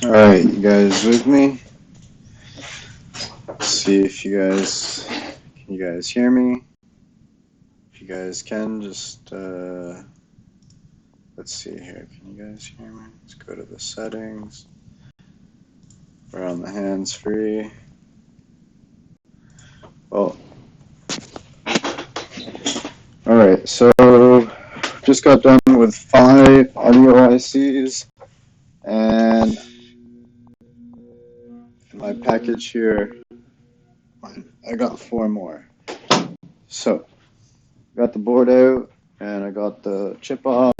All right, you guys with me? Let's see if you guys hear me? If you guys can, just let's see here. Can you guys hear me? Let's go to the settings. We're on the hands free. Well, all right. So just got done with 5 audio ICs, and in my package here, I got 4 more. So got the board out, and I got the chip off.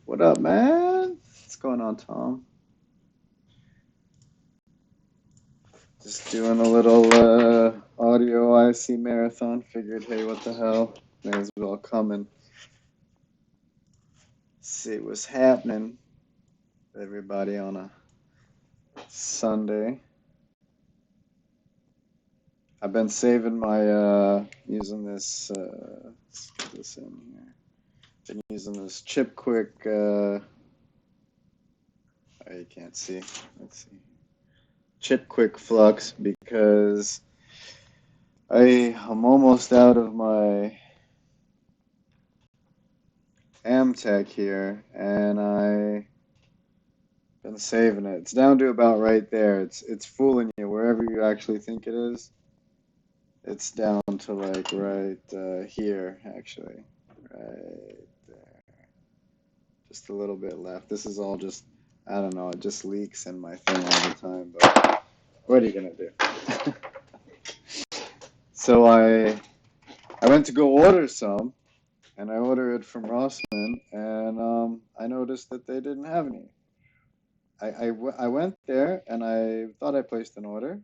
What up, man? What's going on, Tom? Just doing a little audio IC marathon. Figured, hey, what the hell? May as well come and see what's happening. Everybody on a Sunday. I've been saving my using this. Let's get this in here. Been using this Chip Quick. Oh, you can't see. Let's see. Chip Quick Flux because I'm almost out of my Amtech here, and I been saving it. It's down to about right there. It's fooling you wherever you actually think it is. It's down to like right here, actually, right there. Just a little bit left. This is all just, I don't know. It just leaks in my thing all the time. But what are you gonna do? So I went to go order some, and I ordered it from Rossman, and I noticed that they didn't have any. I went there and I thought I placed an order.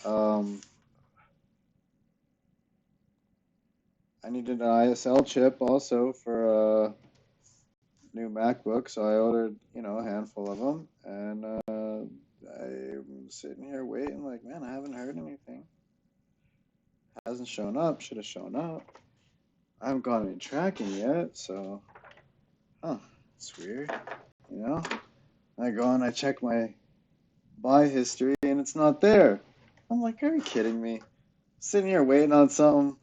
Um, I needed an ISL chip also for a new MacBook, so I ordered, a handful of them. And I'm sitting here waiting, like, man, I haven't heard anything. Hasn't shown up. Should have shown up. I haven't got any tracking yet, so, it's weird, you know. I go and I check my buy history, and it's not there. I'm like, are you kidding me? Sitting here waiting on something.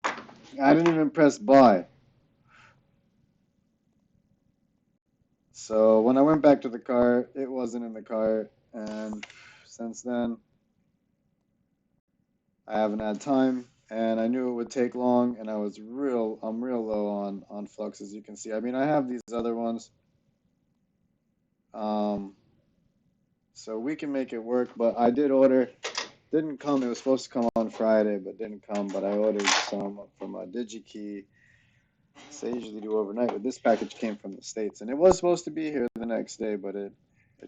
I didn't even press buy. So when I went back to the car, it wasn't in the car, and since then, I haven't had time, and I knew it would take long, and I'm real low on flux, as you can see. I mean, I have these other ones, um, so we can make it work. But I did order, didn't come. It was supposed to come on Friday, but didn't come. But I ordered some from a DigiKey. So I usually do overnight, but this package came from the States, and it was supposed to be here the next day, but it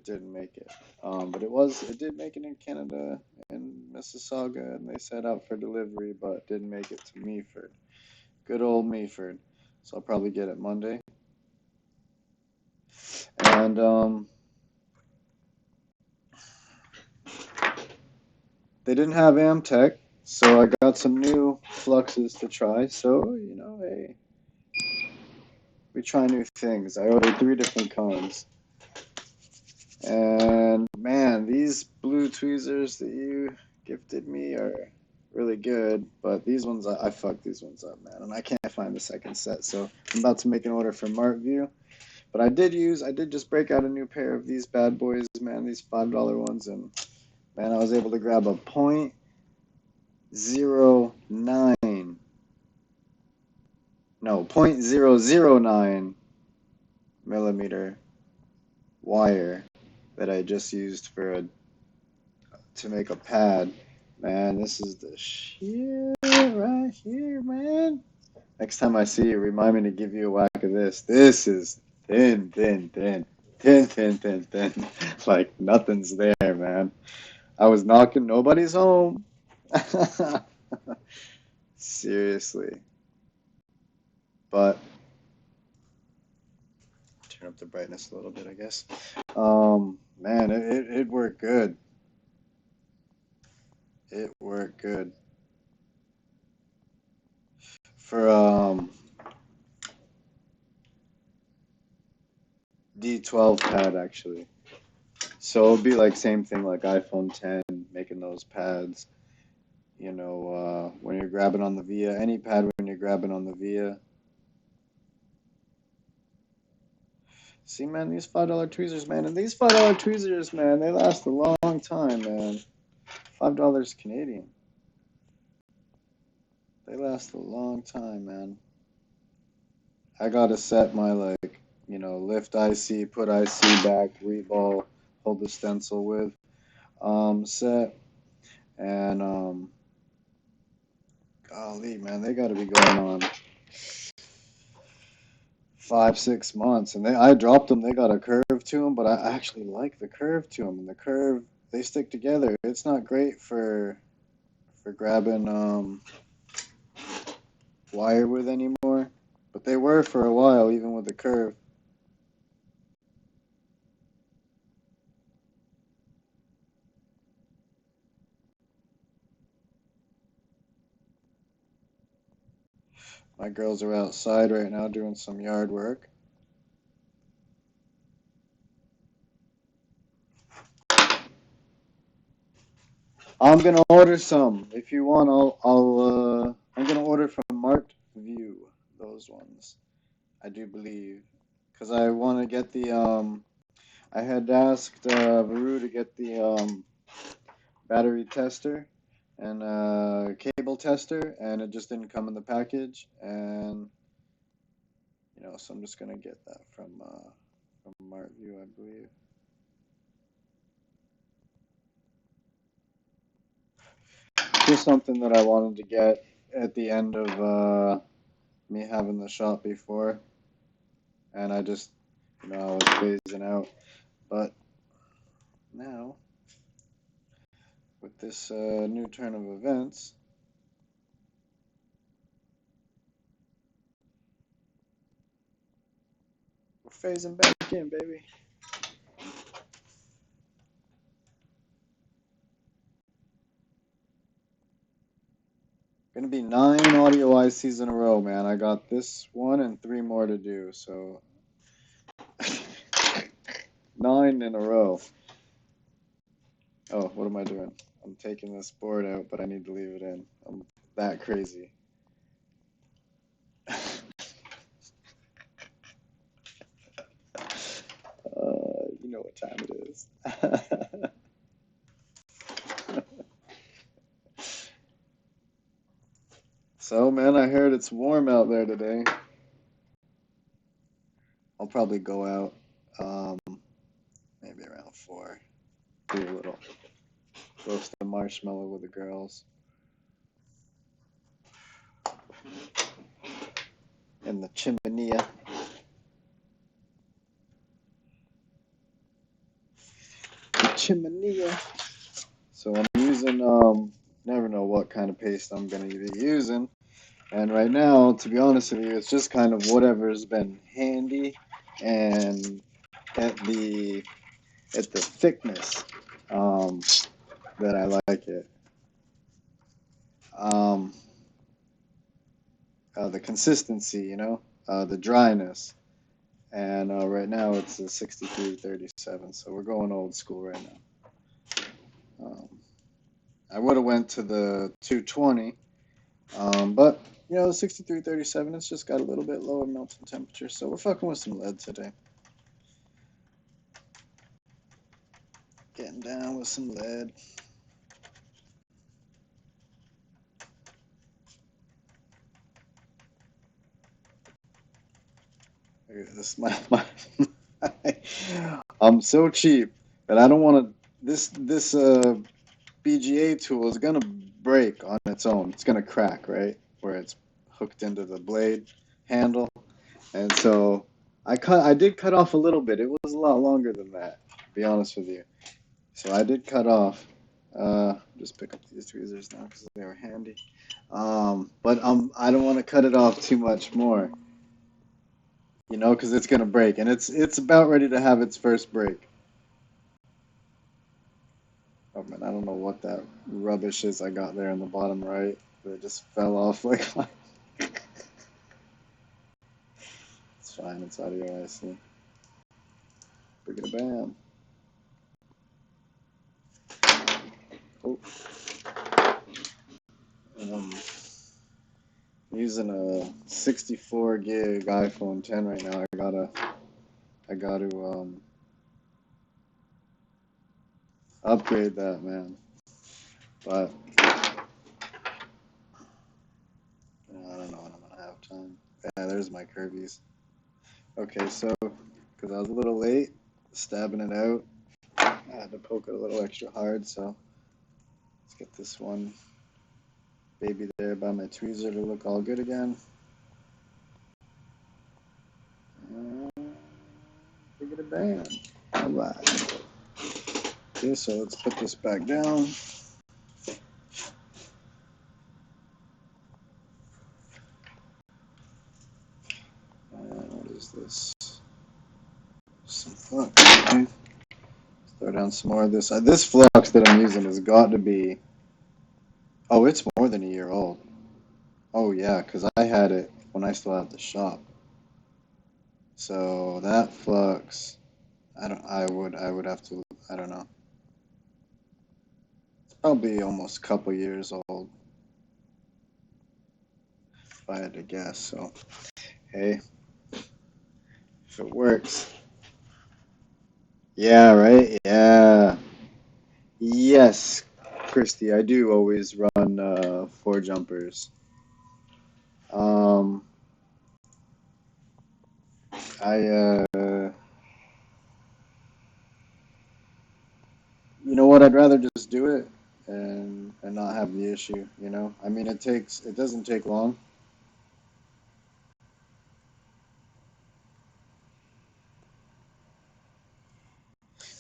didn't make it. But it did make it in Canada and Mississauga, and they set out for delivery, but didn't make it to Meaford. Good old Meaford. So I'll probably get it Monday. And they didn't have Amtech, so I got some new fluxes to try. So hey, we try new things. I ordered 3 different cones. And man, these blue tweezers that you gifted me are really good, but these ones, I fucked these ones up, man, and I can't find the second set. So I'm about to make an order from MarkView. But I did just break out a new pair of these bad boys, man, these $5 ones, and man, I was able to grab a .09, no, .009 millimeter wire that I just used to make a pad. Man, this is the shit right here, man. Next time I see you, remind me to give you a whack of this. This is thin, thin, thin, thin, thin, thin, thin. Like nothing's there, man. I was knocking, nobody's home. Seriously. But turn up the brightness a little bit, I guess. Man, it worked good. It worked good. For V12 pad actually. So it'll be like same thing like iPhone 10, making those pads. You know, when you're grabbing on the VIA, any pad when you're grabbing on the VIA. See, man, these $5 tweezers, man, and these $5 tweezers, man, they last a long time, man. $5 Canadian. They last a long time, man. I gotta set my like, you know, lift IC, put IC back, reball, hold the stencil with, set, and golly, man, they gotta be going on 5, 6 months, and I dropped them. They got a curve to them, but I actually like the curve to them, and the curve they stick together. It's not great for grabbing wire with anymore, but they were for a while, even with the curve. My girls are outside right now doing some yard work. I'm gonna order some. If you want, I'm gonna order from Marked View. Those ones, I do believe, because I want to get the I had asked Varu to get the battery tester and cable tester, and it just didn't come in the package. And you know, so I'm just gonna get that from Marked View, I believe. Just something that I wanted to get at the end of me having the shop before, and I just, you know, I was phasing out. But now, with this new turn of events, we're phasing back in, baby. Gonna be 9 audio ICs in a row, man. I got this one and 3 more to do, so 9 in a row. Oh, what am I doing? I'm taking this board out, but I need to leave it in. I'm that crazy. You know what time it is. So, man, I heard it's warm out there today. I'll probably go out maybe around 4. Do a little roast a marshmallow with the girls in the chimenea. The chimenea. So I'm using never know what kind of paste I'm gonna be using. And right now, to be honest with you, it's just kind of whatever's been handy and at the thickness that I like it. Um, the consistency, you know, the dryness. And right now it's a 6337, so we're going old school right now. I would have went to the 220, but you know the 6337, it's just got a little bit lower melting temperature, so we're fucking with some lead today. Getting down with some lead. This my I'm so cheap that I don't want to. This BGA tool is gonna break on its own. It's gonna crack, right, where it's hooked into the blade handle, and so I did cut off a little bit. It was a lot longer than that, to be honest with you. So I did cut off. Just pick up these tweezers now because they were handy. But I don't want to cut it off too much more, you know, because it's gonna break, and it's about ready to have its first break. Oh man, I don't know what that rubbish is I got there in the bottom right. It just fell off like. It's fine. It's audio IC. Big bam. Oh. Using a 64 gig iPhone 10 right now. I gotta upgrade that, man. But I don't know when I'm gonna have time. Yeah, there's my Kirby's. Okay, so because I was a little late stabbing it out, I had to poke it a little extra hard. So let's get this one baby there by my tweezer to look all good again. Give it a bam. All right. Okay, so let's put this back down. What is this? Some flux. Okay. Throw down some more of this. This flux that I'm using has got to be. Oh, it's more than a year old. Oh yeah, because I had it when I still had the shop. So that flux, I would have to. I don't know. It's probably almost a couple years old, if I had to guess. So hey, if it works. Yeah. Right. Yeah. Yes, Christy, I do always run 4 jumpers. Um, I you know what? I'd rather just do it and not have the issue. You know, I mean, it doesn't take long.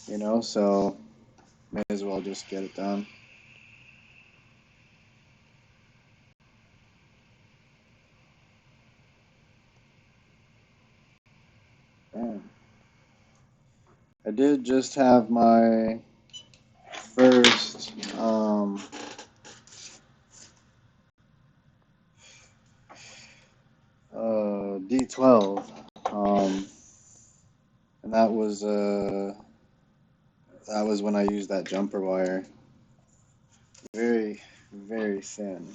You know, so may as well just get it done. Yeah. I did just have my first D12, and that was when I used that jumper wire. Very, very thin,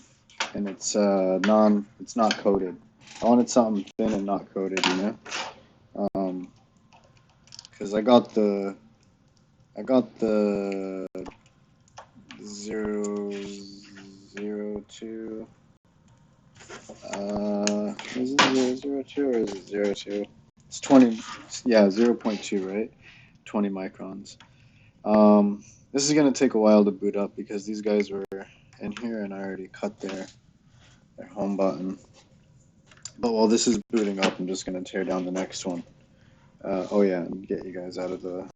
and it's not coated. I wanted something thin and not coated, you know. Because I got the 002. Is it 002 or is it 02? It's 20. Yeah, 0.2, right? 20 microns. This is gonna take a while to boot up because these guys were in here and I already cut their home button. But while this is booting up, I'm just gonna tear down the next one. Oh yeah, and get you guys out of the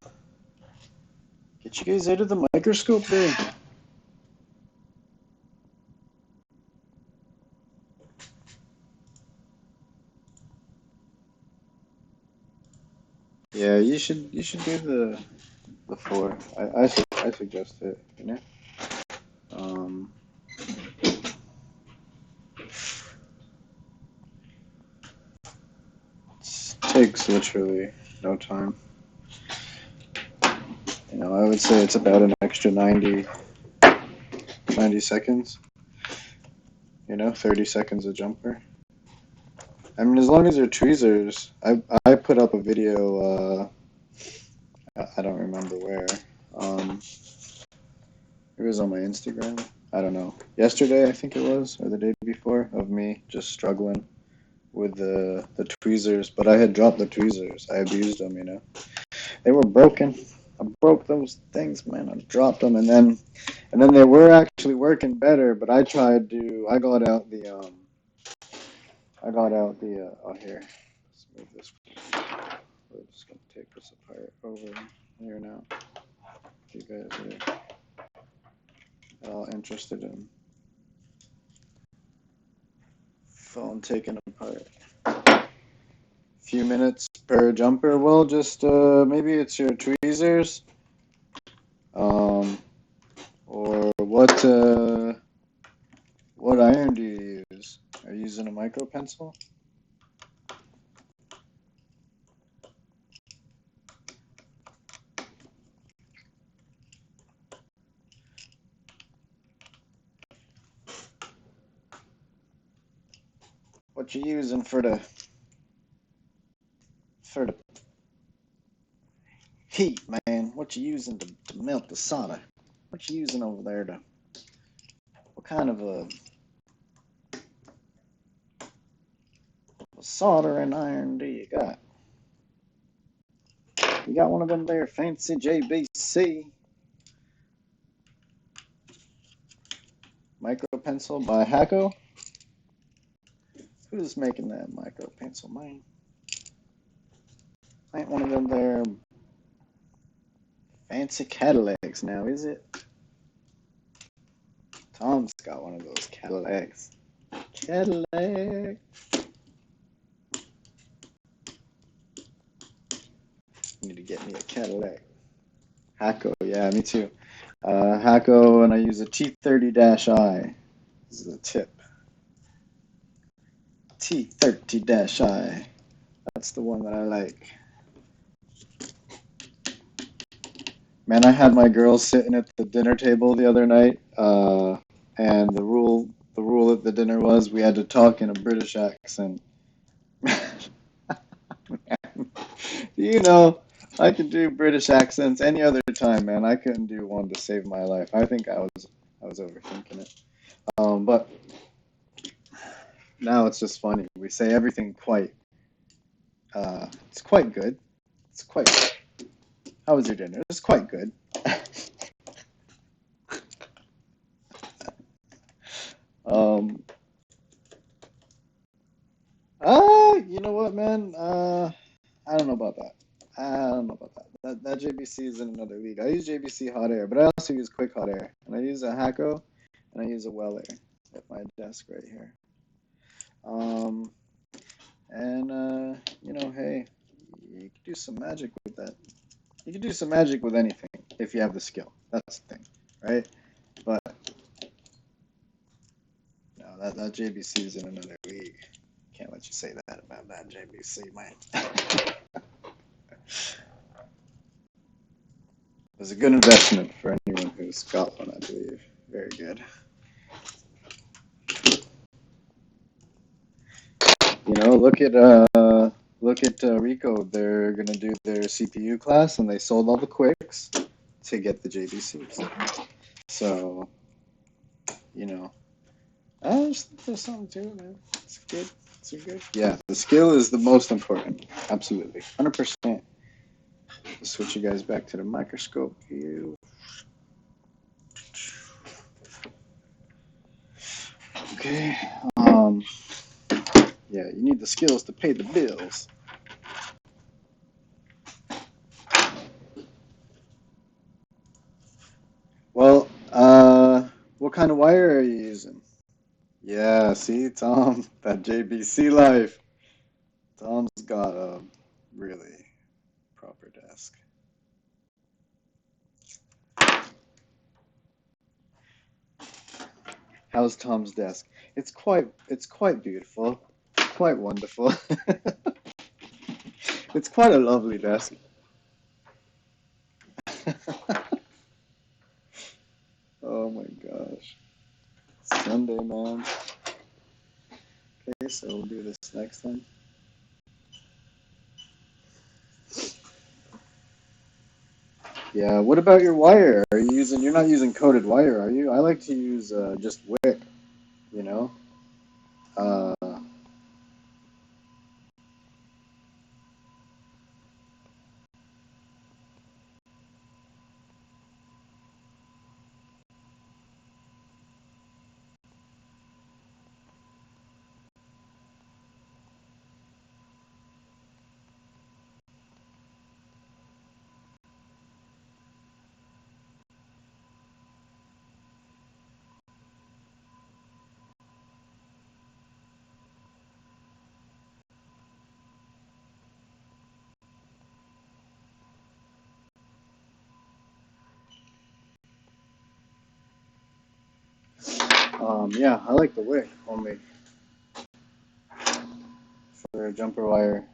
microscope there. Yeah, you should do the 4. I suggest it. You know. Um, it takes literally no time. You know, I would say it's about an extra 90 seconds. You know, 30 seconds a jumper. I mean, as long as they're tweezers. I put up a video. I don't remember where. Um, it was on my Instagram. I don't know. Yesterday, I think it was, or the day before, of me just struggling with the tweezers. But I had dropped the tweezers. I abused them. You know, they were broken. I broke those things, man. I dropped them, and then they were actually working better. But I tried to. I got out the. Oh, here. Let's move this. We're just gonna take this apart over here now. You guys are all interested in phone taken apart. Few minutes per jumper. Well, just maybe it's your tweezers. Um, or what iron do you use? Are you using a micro pencil? What you using for the heat, man? What you using to melt the solder? What you using over there to? What kind of a soldering iron do you got? You got one of them there fancy JBC micro pencil by Hacko? Who's making that micro pencil, man? Ain't one of them there fancy Cadillacs now, is it? Tom's got one of those Cadillacs. Cadillac. Need to get me a Cadillac. Hacko, yeah, me too. Hacko, and I use a T30-I. This is a tip. T30-I. That's the one that I like. Man, I had my girls sitting at the dinner table the other night, and the rule at the dinner was we had to talk in a British accent. You know, I can do British accents any other time, man. I couldn't do one to save my life. I think I was overthinking it. But now it's just funny. We say everything quite. It's quite good. It's quite. How was your dinner? It's quite good. um. You know what, man? I don't know about that. I don't know about that. That JBC is in another league. I use JBC hot air, but I also use quick hot air, and I use a Hacko, and I use a Weller at my desk right here. You know, hey, you can do some magic with that. You can do some magic with anything if you have the skill. That's the thing, right? But no, that JBC is in another league. Can't let you say that about that JBC, man. It was a good investment for anyone who's got one, I believe. Very good. You know, look at Rico. They're gonna do their CPU class, and they sold all the quicks to get the JBCs. So, you know, there's something to it, man. It's good. It's good. Yeah, the skill is the most important. Absolutely, 100%. Switch you guys back to the microscope view. Okay. Yeah, you need the skills to pay the bills. Well, what kind of wire are you using? Yeah, see, Tom, that JBC life. Tom's got a really proper desk. How's Tom's desk? It's quite beautiful, quite wonderful. It's quite a lovely desk. Oh my gosh. Sunday, man. Okay, so we'll do this next time. Yeah, what about your wire? You're not using coated wire, are you? I like to use just wick, you know? Uh, yeah, I like the wick only for jumper wire.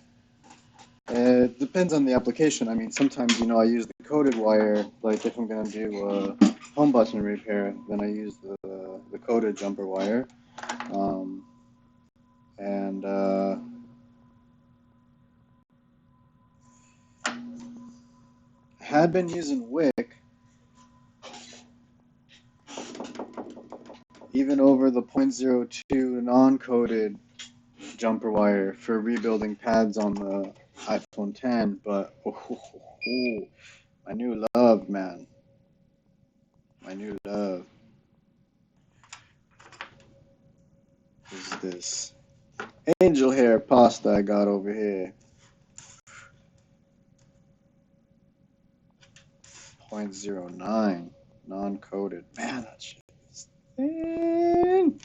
It depends on the application. I mean, sometimes, I use the coated wire, like if I'm going to do a home button repair, then I use the coated jumper wire. Um, and had been using wick even over the .02 non-coded jumper wire for rebuilding pads on the iPhone 10, but my new love, man, my new love is this angel hair pasta I got over here. .09 non-coded. Man, that shit is thin.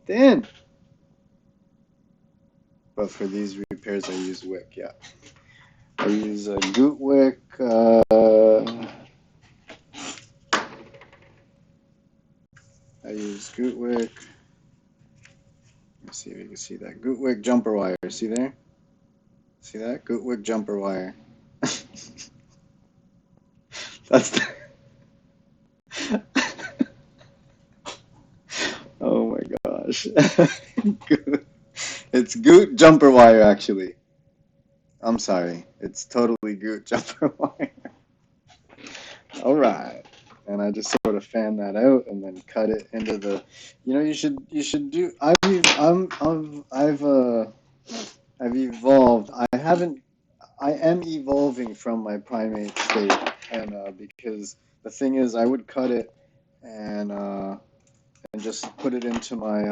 Thin. But for these repairs, I use wick. Yeah, I use a Goot wick. I use Goot wick. Let's see if you can see that Goot wick jumper wire. See there? See that Goot wick jumper wire? That's. The oh my gosh. It's Goot jumper wire, actually. I'm sorry. It's totally Goot jumper wire. All right. And I just sort of fan that out and then cut it into the. You should do. I've evolved. I am evolving from my primate state, and because the thing is, I would cut it and just put it into my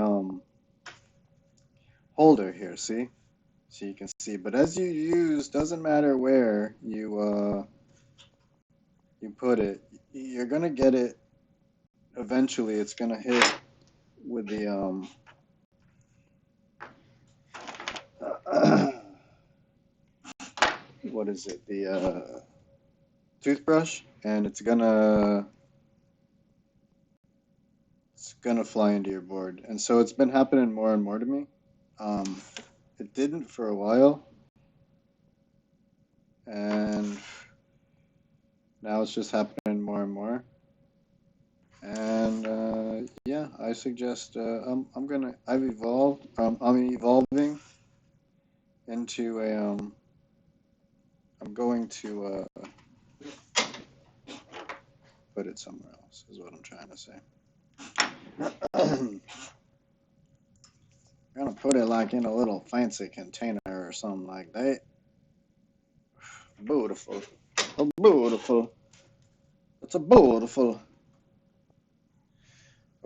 holder here. See, so you can see. But as you use, doesn't matter where you put it, you're gonna get it. Eventually, it's gonna hit with the what is it? The toothbrush, and it's gonna fly into your board. And so it's been happening more and more to me. Um, it didn't for a while, and now it's just happening more and more. And yeah, I suggest I've evolved. I'm evolving into a I'm going to put it somewhere else. Is what I'm trying to say. I'm gonna put it like in a little fancy container or something like that. Beautiful. Oh, beautiful. It's a beautiful.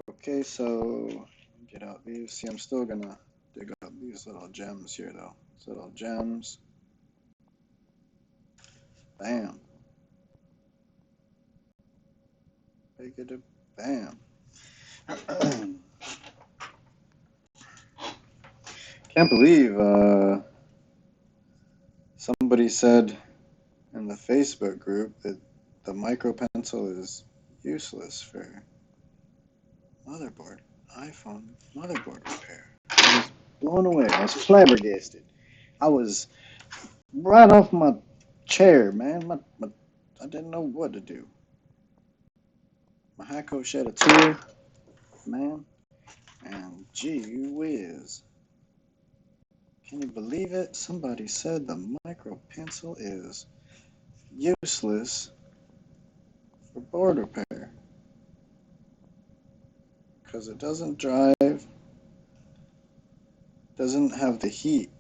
Okay, so get out these. See, I'm still gonna dig up these little gems here, though. These little gems. Bam. Make it a bam. Can't believe somebody said in the Facebook group that the micro pencil is useless for motherboard, iPhone motherboard repair. I was blown away. I was flabbergasted. I was right off my chair, man. I didn't know what to do. My Hako shed a tear, man. And gee whiz. Can you believe it? Somebody said the micro pencil is useless for board repair because it doesn't drive, doesn't have the heat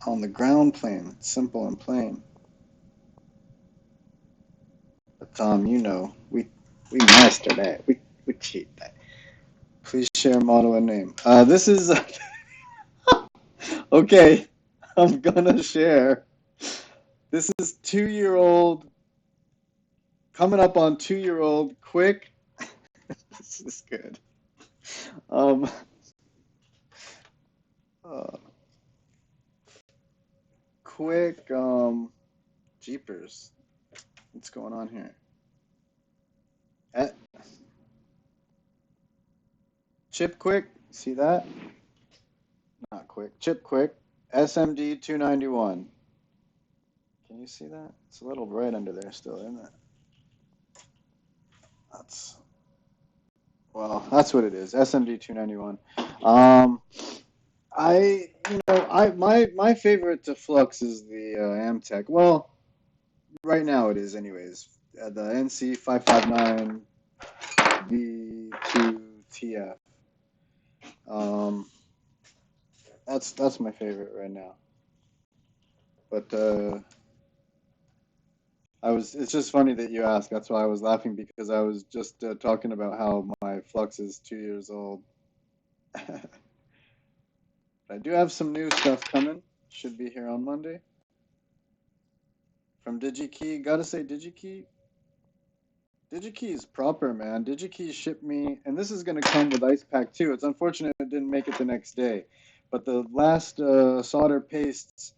on the ground plane. It's simple and plain. But Tom, we master that. We cheat that. Please share model and name. This is okay. I'm gonna share. This is 2-year-old coming up on 2-year-old quick. This is good. Um, uh, quick. Jeepers. What's going on here? Eh, Chip quick. See that? Not quick. Chip quick. SMD 291. Can you see that? It's a little bright under there still, isn't it? That's Well, that's what it is. SMD 291. Um, my favorite to flux is the Amtech. Well, right now it is, anyways. The NC 559 V2TF. Um, that's my favorite right now. But it's just funny that you asked. That's why I was laughing because I was just talking about how my flux is 2 years old. I do have some new stuff coming. Should be here on Monday from DigiKey. Gotta say, DigiKey is proper, man. DigiKey shipped me, and this is gonna come with Ice Pack too. It's unfortunate it didn't make it the next day, but the last solder pastes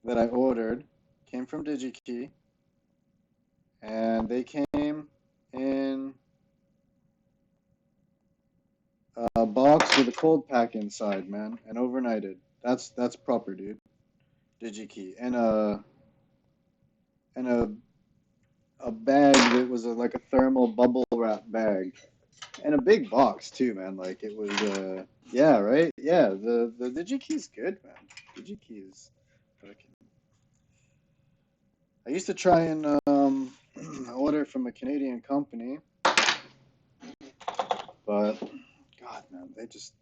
that I ordered came from DigiKey, and they came in a box with a cold pack inside, man, and overnighted. That's proper, dude. DigiKey and a bag that was like a thermal bubble wrap bag and a big box too, man. Like it was, yeah, right, yeah. The DigiKey's good, man. DigiKey is fucking. I used to try and order from a Canadian company, but God, man,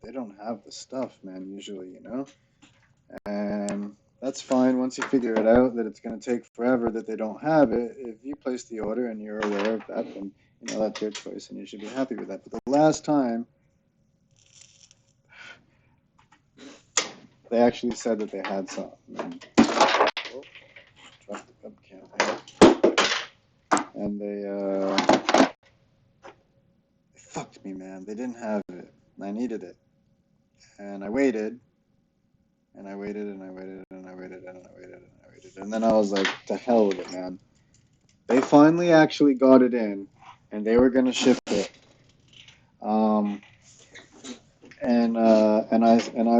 they don't have the stuff, man. Usually, and that's fine once you figure it out that it's going to take forever that they don't have it. If you place the order and you're aware of that, then that's your choice and you should be happy with that. But the last time they actually said that they had some. Oh, dropped the webcam. And they fucked me, man. They didn't have it. And I needed it. And I waited. And I waited and I waited and I waited and I waited and I waited. And then I was like, to hell with it, man. They finally actually got it in, and they were gonna ship it. Um, and I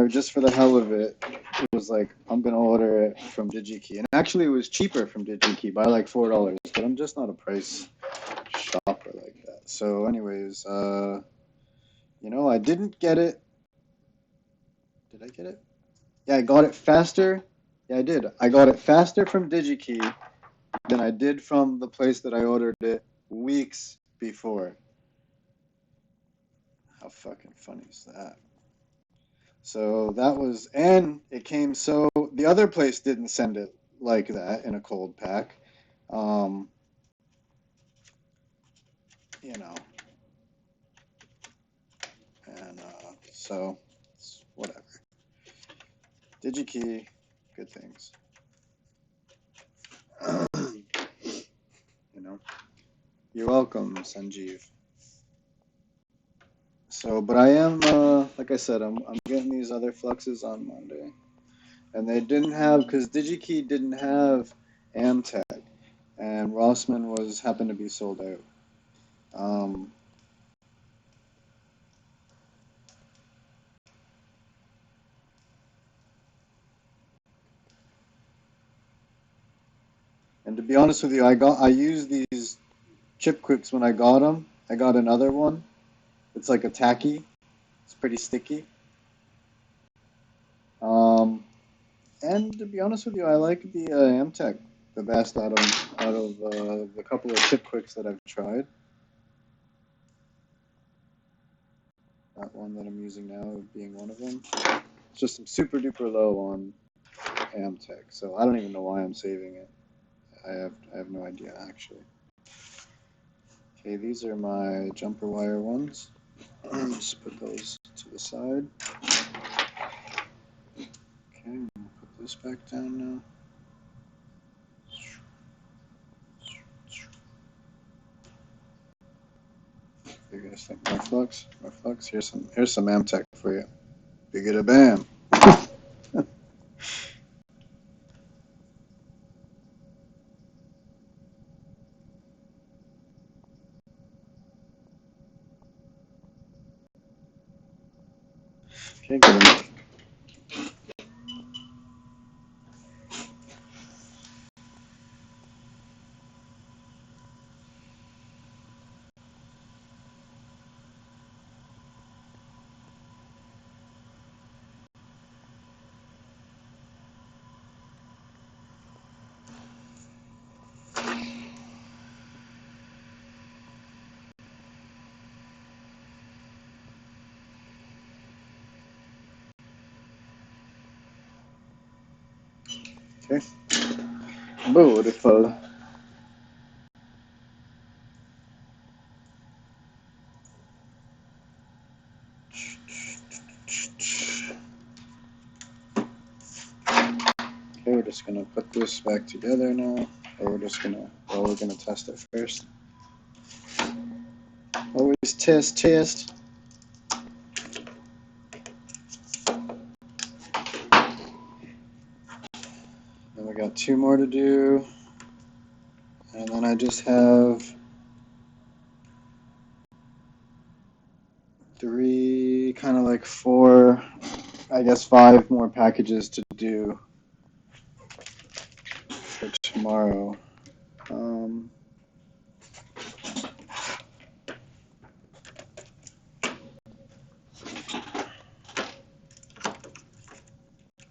just for the hell of it, it was like I'm gonna order it from DigiKey, and actually it was cheaper from DigiKey by like $4, but I'm just not a price shopper like that. So, anyways, I didn't get it. Did I get it? Yeah, I got it faster. Yeah, I did. I got it faster from DigiKey than I did from the place that I ordered it weeks before. How fucking funny is that? So that was, and it came so the other place didn't send it like that in a cold pack. Um, you know, and so it's whatever. DigiKey, good things. you know, you're welcome, Sanjeev. So, but I am, like I said, I'm getting these other fluxes on Monday, and they didn't have because DigiKey didn't have Amtech, and Rossmann happened to be sold out. Um, and to be honest with you, I used these chip quicks when I got them. I got another one. It's like a tacky. It's pretty sticky. Um, and to be honest with you, I like the Amtech the best out of the couple of chip quicks that I've tried. That one that I'm using now being one of them. It's just I'm super duper low on Amtech, so I don't even know why I'm saving it. I have no idea actually. Okay, these are my jumper wire ones. Just put those to the side. Okay, we'll put this back down now. You guys think my flux? My flux? Here's some Amtech for you. Big it a bam. Okay, good enough. Okay. Beautiful. Okay, we're just gonna put this back together now, or we're gonna test it first. Always test. Then we got 2 more to do, and then I just have 3, kind of like 4, I guess 5 more packages to do for tomorrow.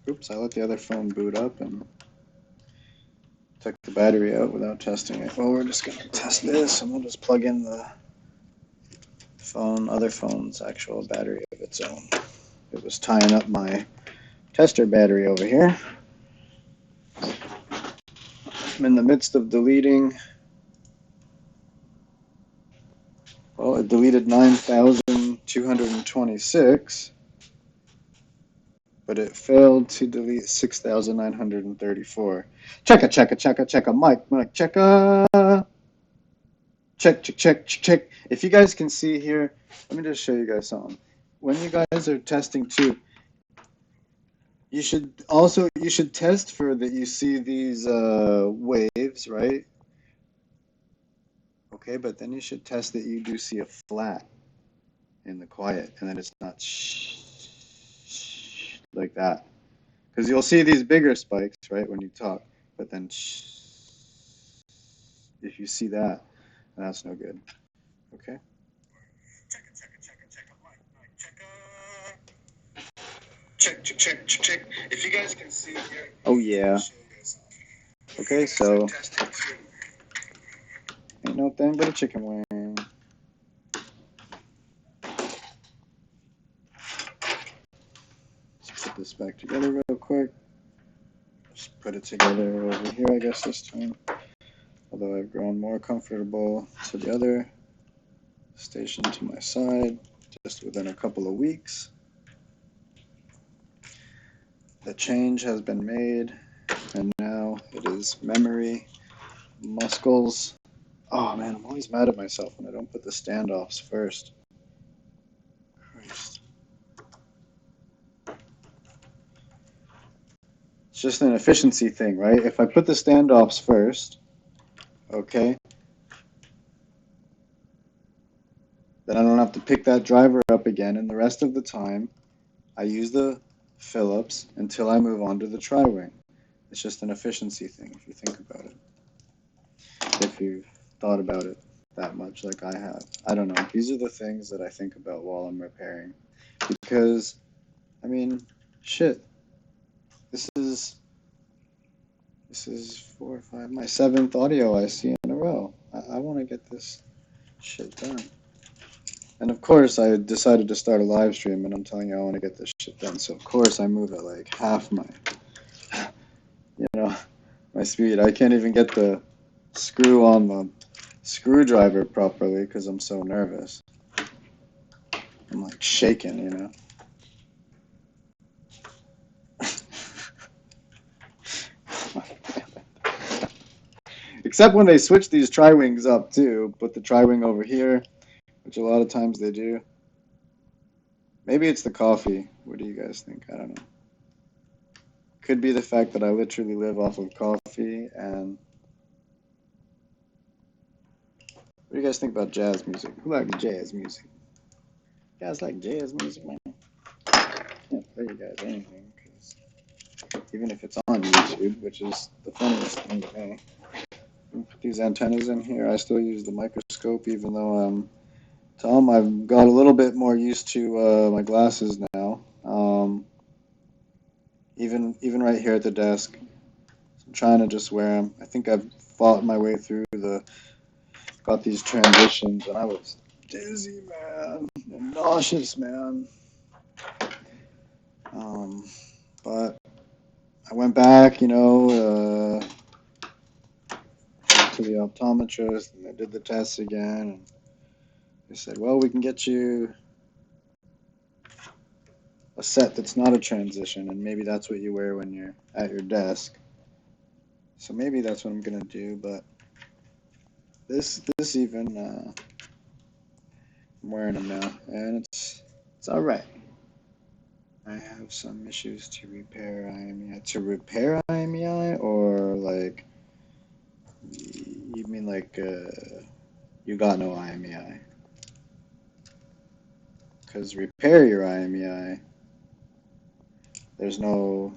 Oops, I let the other phone boot up and took the battery out without testing it. Well, we're just gonna test this, and we'll just plug in the other phone's actual battery of its own. It was tying up my tester battery over here. I'm in the midst of deleting. Well, it deleted 9,226, but it failed to delete 6,934. Checka, Mike, checka. Check. If you guys can see here, let me just show you guys something. When you guys are testing too, you should test for that you see these waves, right? Okay, but then you should test that you do see a flat in the quiet, and then it's not like that. Because you'll see these bigger spikes, right, when you talk, but then if you see that, that's no good. Okay. Check. If you guys can see here. Oh yeah. Okay, so ain't no thing but a chicken wing. Let's put this back together real quick. Just put it together over here, I guess, this time. Although I've grown more comfortable to the other station to my side just within a couple of weeks. The change has been made, and now it is memory, muscles. Oh man, I'm always mad at myself when I don't put the standoffs first. Christ. It's just an efficiency thing, right? If I put the standoffs first, okay, then I don't have to pick that driver up again, and the rest of the time, I use the Phillips until I move on to the tri-wing. It's just an efficiency thing if you think about it. If you've thought about it that much like I have. I don't know. These are the things that I think about while I'm repairing. Because, I mean, shit. This is 4 or 5, my 7th audio I see in a row. I want to get this shit done. And of course, I decided to start a live stream, and I'm telling you I want to get this shit done. So of course, I move at like half my, my speed. I can't even get the screw on the screwdriver properly because I'm so nervous. I'm like shaking. Except when they switch these tri-wings up too. Put the tri-wing over here, which a lot of times they do. Maybe it's the coffee. What do you guys think? I don't know. Could be the fact that I literally live off of coffee. And what do you guys think about jazz music? Who likes jazz music? You guys like jazz music, man? I can't play you guys anything, because even if it's on YouTube, which is the funniest thing to me. Put these antennas in here. I still use the microscope, even though Tom, I've got a little bit more used to my glasses now. Even right here at the desk, I'm trying to just wear them. I think I've fought my way through got these transitions, and I was dizzy, man, and nauseous, man. But I went back, you know, to the optometrist, and they did the tests again, and they said, well, we can get you a set that's not a transition, and maybe that's what you wear when you're at your desk. So maybe that's what I'm gonna do, but this even I'm wearing them now, and it's all right. I have some issues to repair IMEI. To repair IMEI, or like you mean like you got no IMEI? Because repair your IMEI, there's no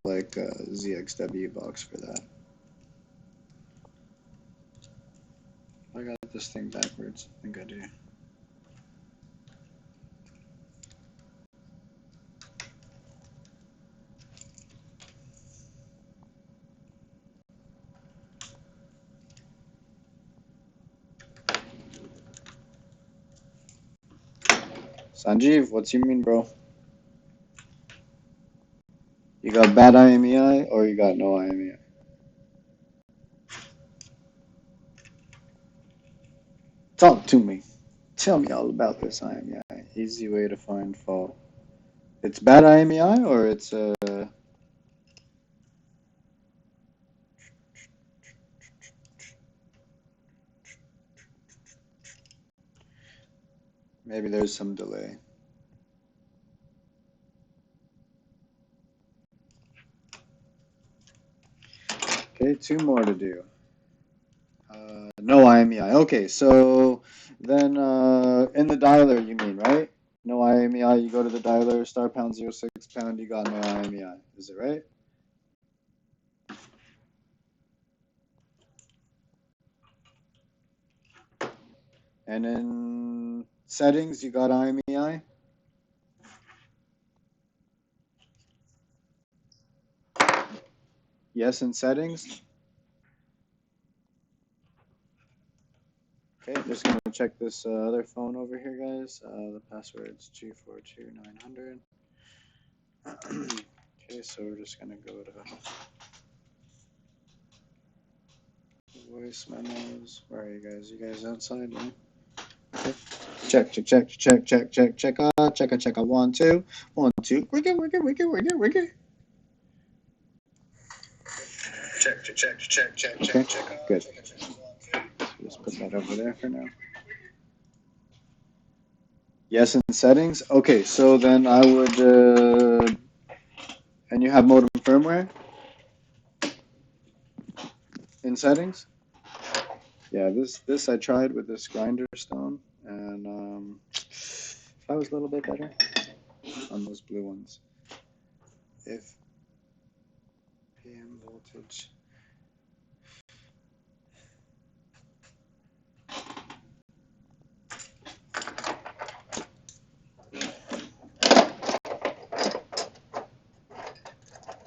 like ZXW box for that. I got this thing backwards. I think I do. Sanjeev, what's you mean, bro? You got bad IMEI or you got no IMEI? Talk to me. Tell me all about this IMEI. Easy way to find fault. It's bad IMEI or it's maybe there's some delay. Okay, two more to do. No IMEI. Okay, so then in the dialer you mean, right? No IMEI, you go to the dialer, star pound 06 pound, you got no IMEI. Is it right? And in settings, you got IMEI? Yes, in settings. Okay, just gonna check this other phone over here, guys. The password's 242900. Okay, so we're just gonna go to voice memos. Where are you guys? You guys outside? Yeah? Okay. Check, check, check, check, check, check, check, check, check, 1, 2, 1, 2. Wiggle, wiggle, wiggle, wiggle, wiggle. Check, check, check, check, check, check, check. Good. Just put that over there for now. Yes, in settings. Okay, so then I would, and you have modem firmware in settings. Yeah, this I tried with this grinder stone, and that was a little bit better on those blue ones. If PM voltage.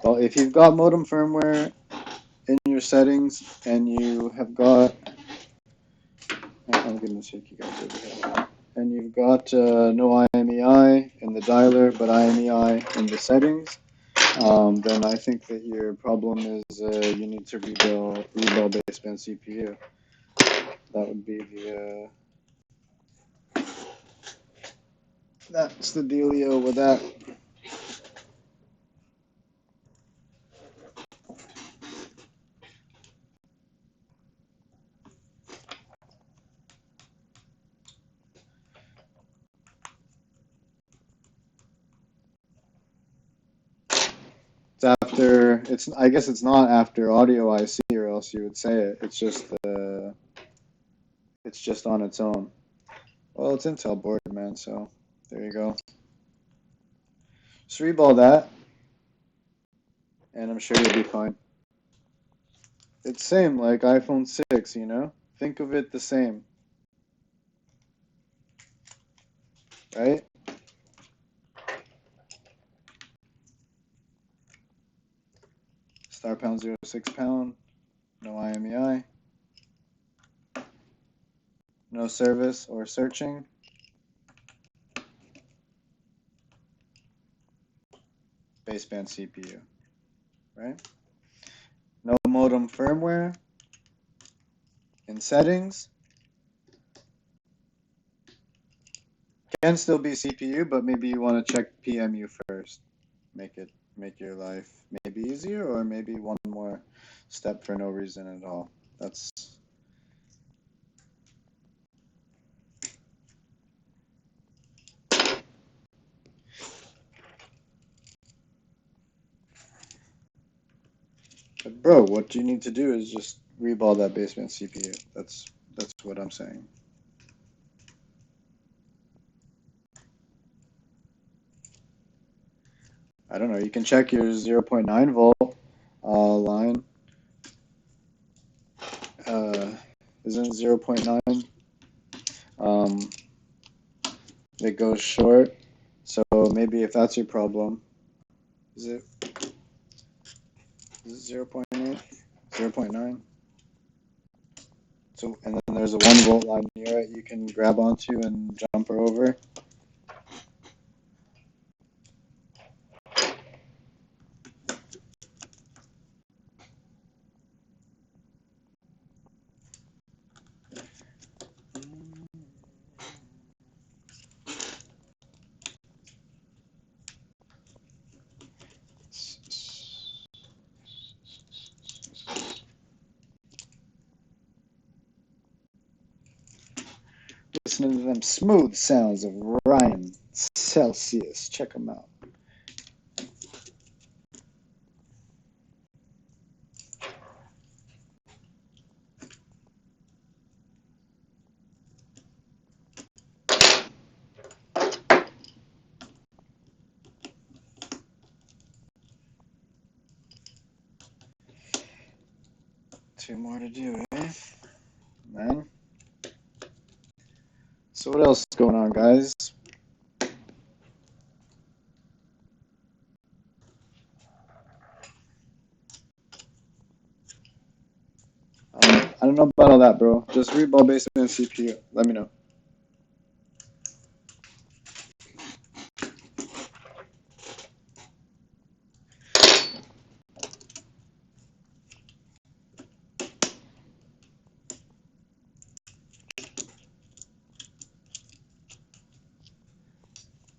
Well, if you've got modem firmware in your settings and you have got, I'm going to take you guys over here, and you've got no IMEI in the dialer, but IMEI in the settings, then I think that your problem is you need to rebuild baseband CPU. That would be the, that's the dealio with that. It's after, I guess it's not after audio IC or else you would say it. It's just on its own. Well, it's Intel board, man, so there you go. Just reball that, and I'm sure you'll be fine. It's same like iPhone 6, you know? Think of it the same. Right? Star pound 06 pound, no IMEI, no service or searching. Baseband CPU. right? No modem firmware. In settings, can still be CPU, but maybe you want to check PMU first. Make your life maybe easier, or maybe one more step for no reason at all. That's but bro, what you need to do is just reball that basement CPU. That's what I'm saying. I don't know. You can check your 0.9 volt line. Isn't it 0.9? It goes short. So maybe if that's your problem, is it 0.8? 0.9? So, and then there's a 1 volt line near it you can grab onto and jump her over. Listening to them smooth sounds of Ryan Celsius. Check them out. Two more to do, eh? Man. So what else is going on, guys? I don't know about all that, bro. Just read ball basement CPU. Let me know.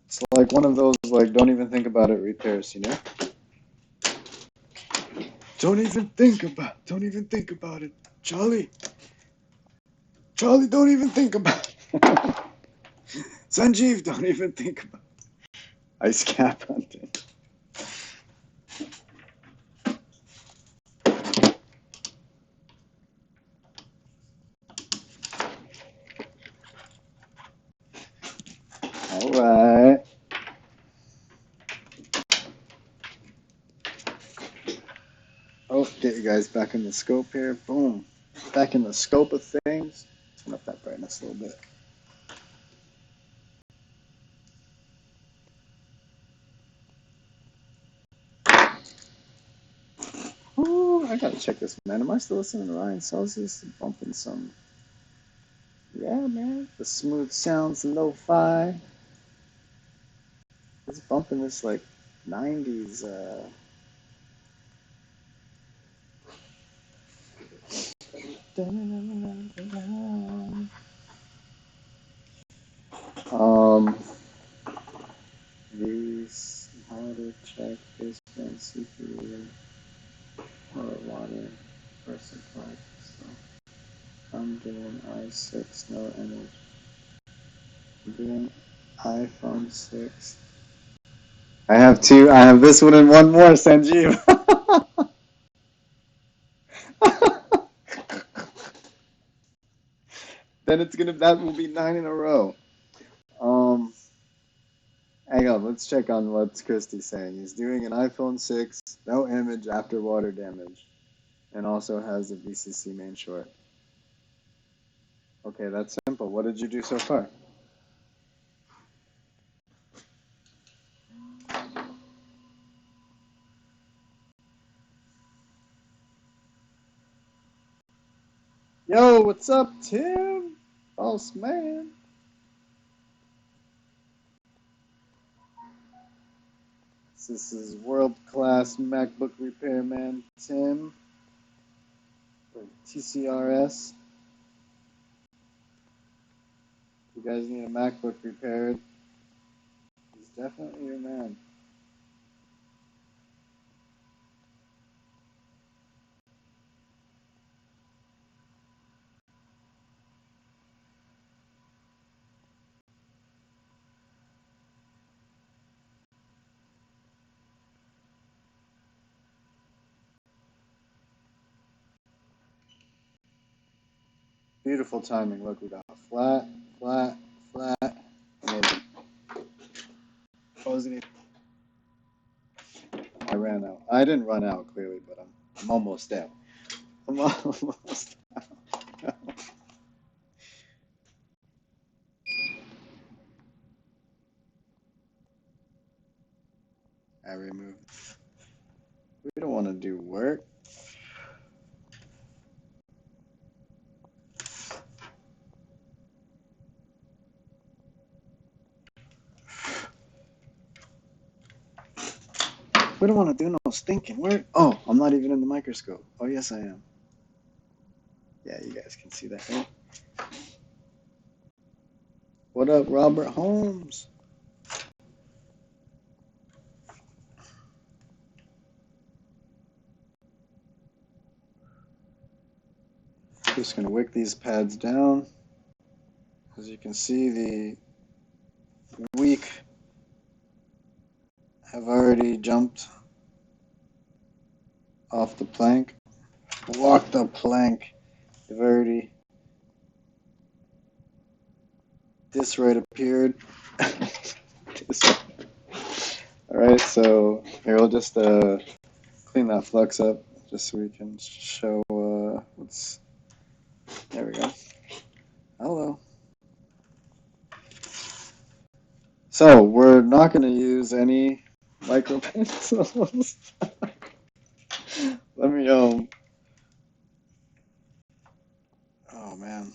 It's like one of those like don't even think about it repairs, you know? Don't even think about it. Charlie, don't even think about it. Sanjeev, don't even think about it. Ice cap hunting. All right. Oh, get you guys back in the scope here. Boom. Back in the scope of things. Turn up that brightness a little bit. Ooh, I gotta check this, man. Am I still listening to Ryan Celsius? Bumping some. Yeah, man. The smooth sounds, the lo-fi. He's bumping this like 90s. These how to check basement CPU or water for supply. So I'm doing i6, no image. I'm doing iPhone 6. I have two. I have this one and one more, Sanjeev. Then that will be 9 in a row. Um, Hang on, let's check on what Christy's saying. He's doing an iPhone 6, no image after water damage, and also has a VCC main short. Okay, that's simple. What did you do so far? Yo, what's up, Tim? Boss man. This is world-class MacBook repairman Tim for TCRS. If you guys need a MacBook repaired, he's definitely your man. Beautiful timing. Look, we got flat, flat, flat. Amazing. Closing it. I ran out. I didn't run out clearly, but I'm almost there. I'm almost out. I removed. We don't want to do work. We don't want to do no stinking work. Oh, I'm not even in the microscope. Oh, yes, I am. Yeah, you guys can see that, right? What up, Robert Holmes? Just gonna wick these pads down. As you can see, the weak have already jumped off the plank. Walk the plank. They've already this right appeared. All right, so here we'll just clean that flux up just so we can show what's. There we go. Hello. So we're not going to use any micro pencils. Let me Oh man.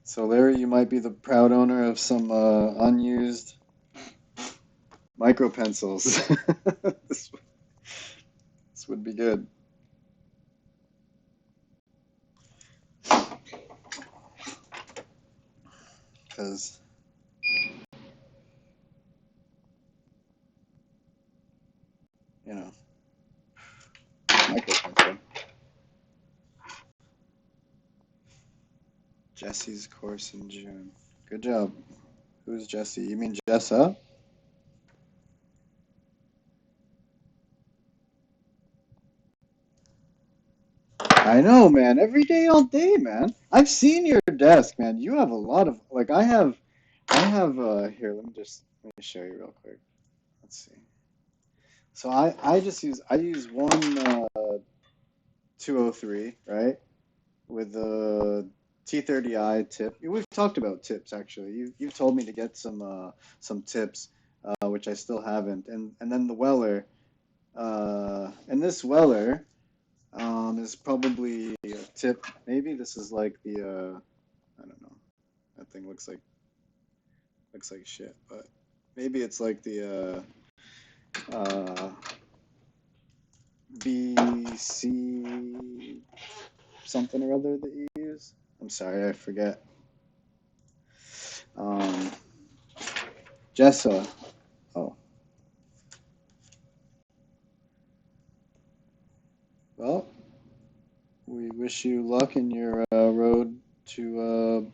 So Larry, you might be the proud owner of some unused micro pencils. this, this would be good. Because you know, micro pencil. Jesse's course in June. Good job. Who's Jesse? You mean Jessa? I know, man. Every day, all day, man. I've seen your desk, man. You have a lot of like I have here, let me show you real quick. Let's see. So I use one 203, right? With the T30i tip. We've talked about tips actually. You've told me to get some tips, which I still haven't. And then the Weller, and this Weller is probably a tip. Maybe this is like the I don't know. That thing looks like shit, but maybe it's like the BC something or other that you use. I'm sorry, I forget. Um, Jessa. Oh, well, we wish you luck in your road to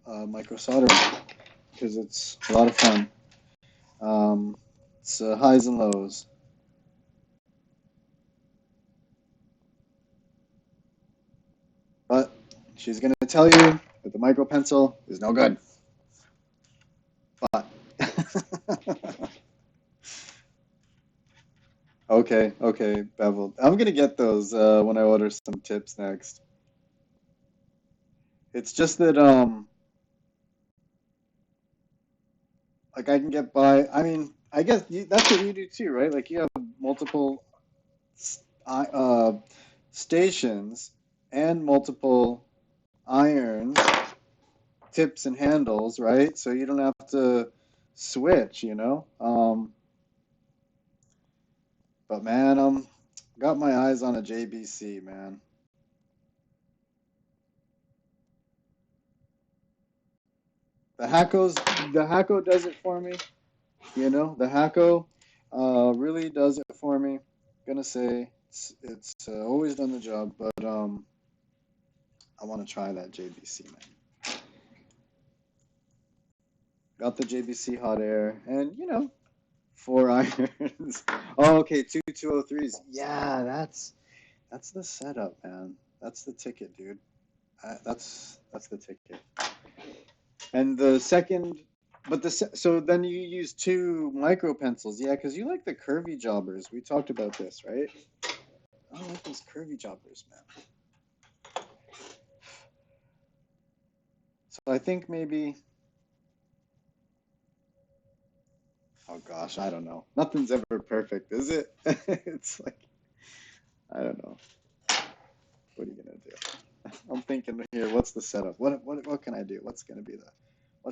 microsoldering because it's a lot of fun. It's highs and lows. But she's going to tell you that the micro pencil is no good. But okay, beveled. I'm going to get those when I order some tips next. It's just that like I can get by. I mean, I guess that's what you do too, right? Like you have multiple uh, stations and multiple irons, tips and handles, right? So you don't have to switch, you know. But man, got my eyes on a JBC, man. The Hacko does it for me. You know, the Hacko really does it for me. Gonna say it's always done the job, but I want to try that JBC, man. Got the JBC hot air, and you know, 4 irons. Oh, okay, 2 203s. Yeah, that's the setup, man. That's the ticket, dude. That's the ticket. And the second, so then you use two micro pencils, yeah, because you like the curvy jobbers. We talked about this, right? I don't like these curvy jobbers, man. So I think maybe, oh gosh, I don't know. Nothing's ever perfect, is it? It's like, I don't know. What are you gonna do? I'm thinking here, what's the setup? What can I do? What's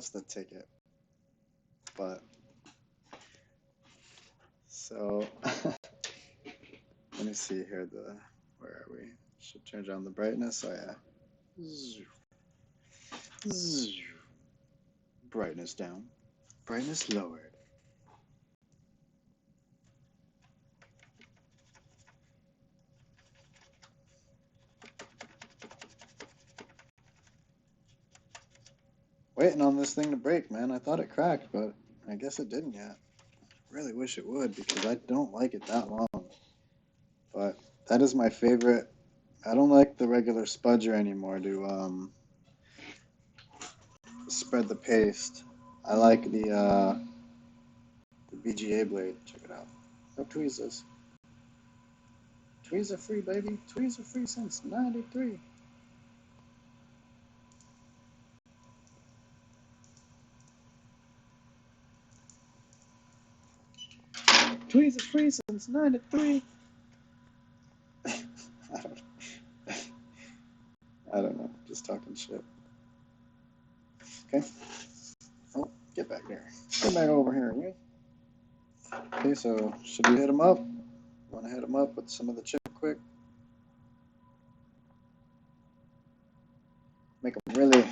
the ticket? But so let me see here. Where are we? Should turn down the brightness. Oh yeah. Brightness down. Brightness lowered. Waiting on this thing to break, man. I thought it cracked, but I guess it didn't yet. Really wish it would because I don't like it that long. But that is my favorite. I don't like the regular spudger anymore to spread the paste. I like the BGA blade. Check it out. No tweezers. Tweezer free, baby. Tweezer free since '93. Tweezer free since '93. I don't, I don't know. Just talking shit. Okay. Oh, get back there. Get back over here, you. Okay, so should we hit him up? Want to hit him up with some of the chip quick? Make him really,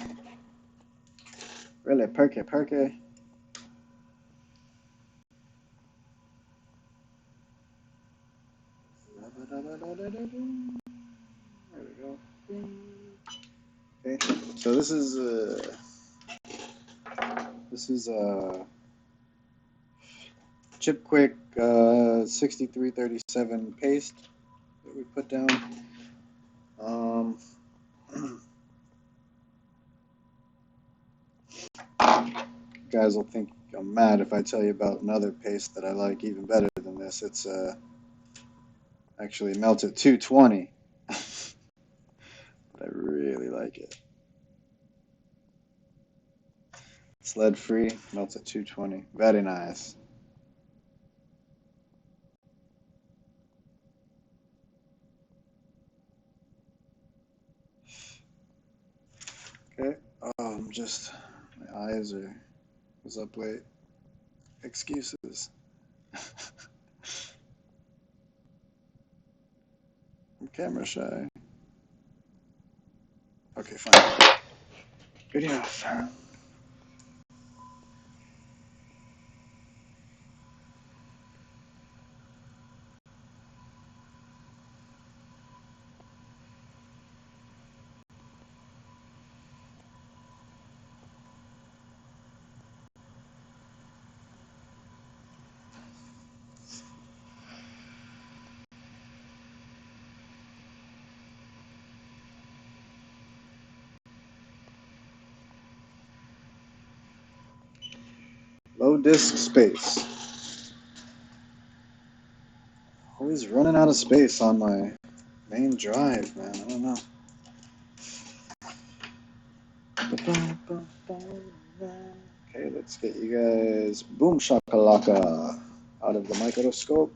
really perky, perky. There we go. Okay, so this is chip quick 6337 paste that we put down. Um, guys will think I'm mad if I tell you about another paste that I like even better than this. It's actually melted 220. But I really like it. It's lead free, melts at 220. Very nice. Okay. Oh, my eyes was up late. Excuses. I'm camera shy. Okay, fine. Good enough. Low disk space. Always running out of space on my main drive, man. I don't know. Okay, let's get you guys boom shakalaka out of the microscope.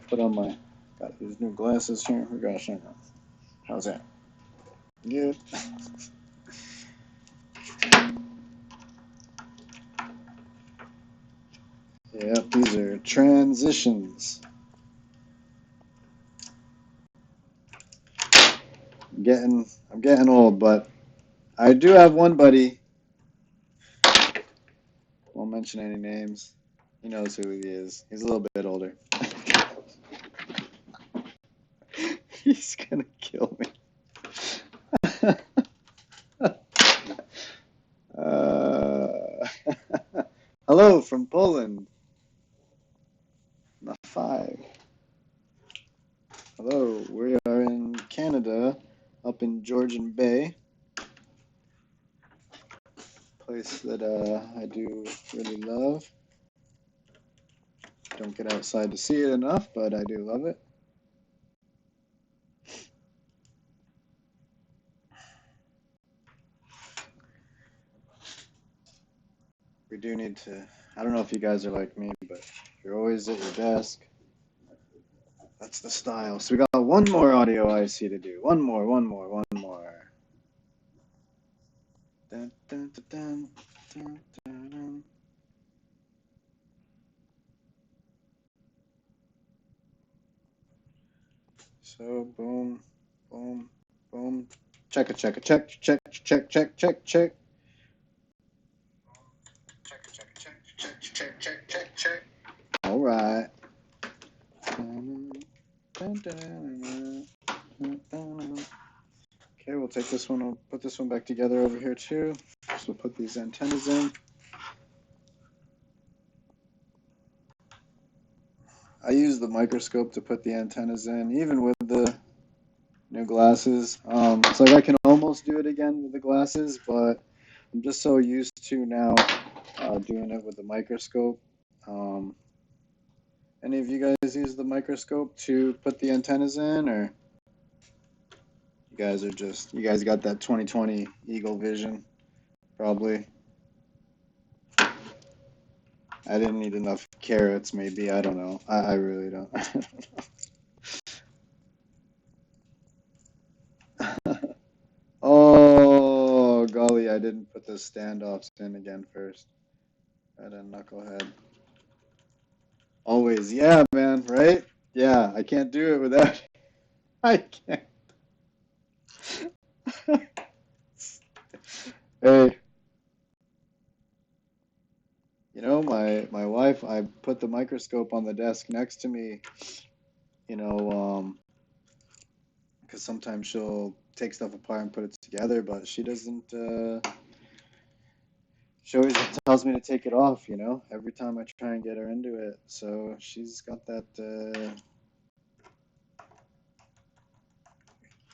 Put on my got these new glasses here. We got how's that? Good. Yeah, these are transitions. I'm getting old, but I do have one buddy. Won't mention any names. He knows who he is. He's a little bit older. He's gonna kill me. uh, hello from Poland. Not five. Hello, we are in Canada, up in Georgian Bay, place that I do really love. Don't get outside to see it enough, but I do love it. We do need to, I don't know if you guys are like me, but you're always at your desk. That's the style. So we got one more audio IC to do. One more. Dun, dun, dun, dun, dun, dun. So boom, boom, boom. Check. Check. All right. Okay, we'll take this one. We'll put this one back together over here too. So we'll put these antennas in. I use the microscope to put the antennas in, even with the new glasses. It's like I can almost do it again with the glasses, but I'm just so used to now doing it with the microscope. Um, any of you guys use the microscope to put the antennas in, or you guys got that 2020 Eagle vision, probably. I didn't eat enough carrots, maybe. I don't know. I really don't. Oh, golly, I didn't put the standoffs in again first. What a knucklehead. Always. Yeah, man, right? Yeah, I can't do it without. I can't. Hey, my wife, I put the microscope on the desk next to me, you know, because sometimes she'll take stuff apart and put it together, but she doesn't, she always tells me to take it off, every time I try and get her into it. So she's got that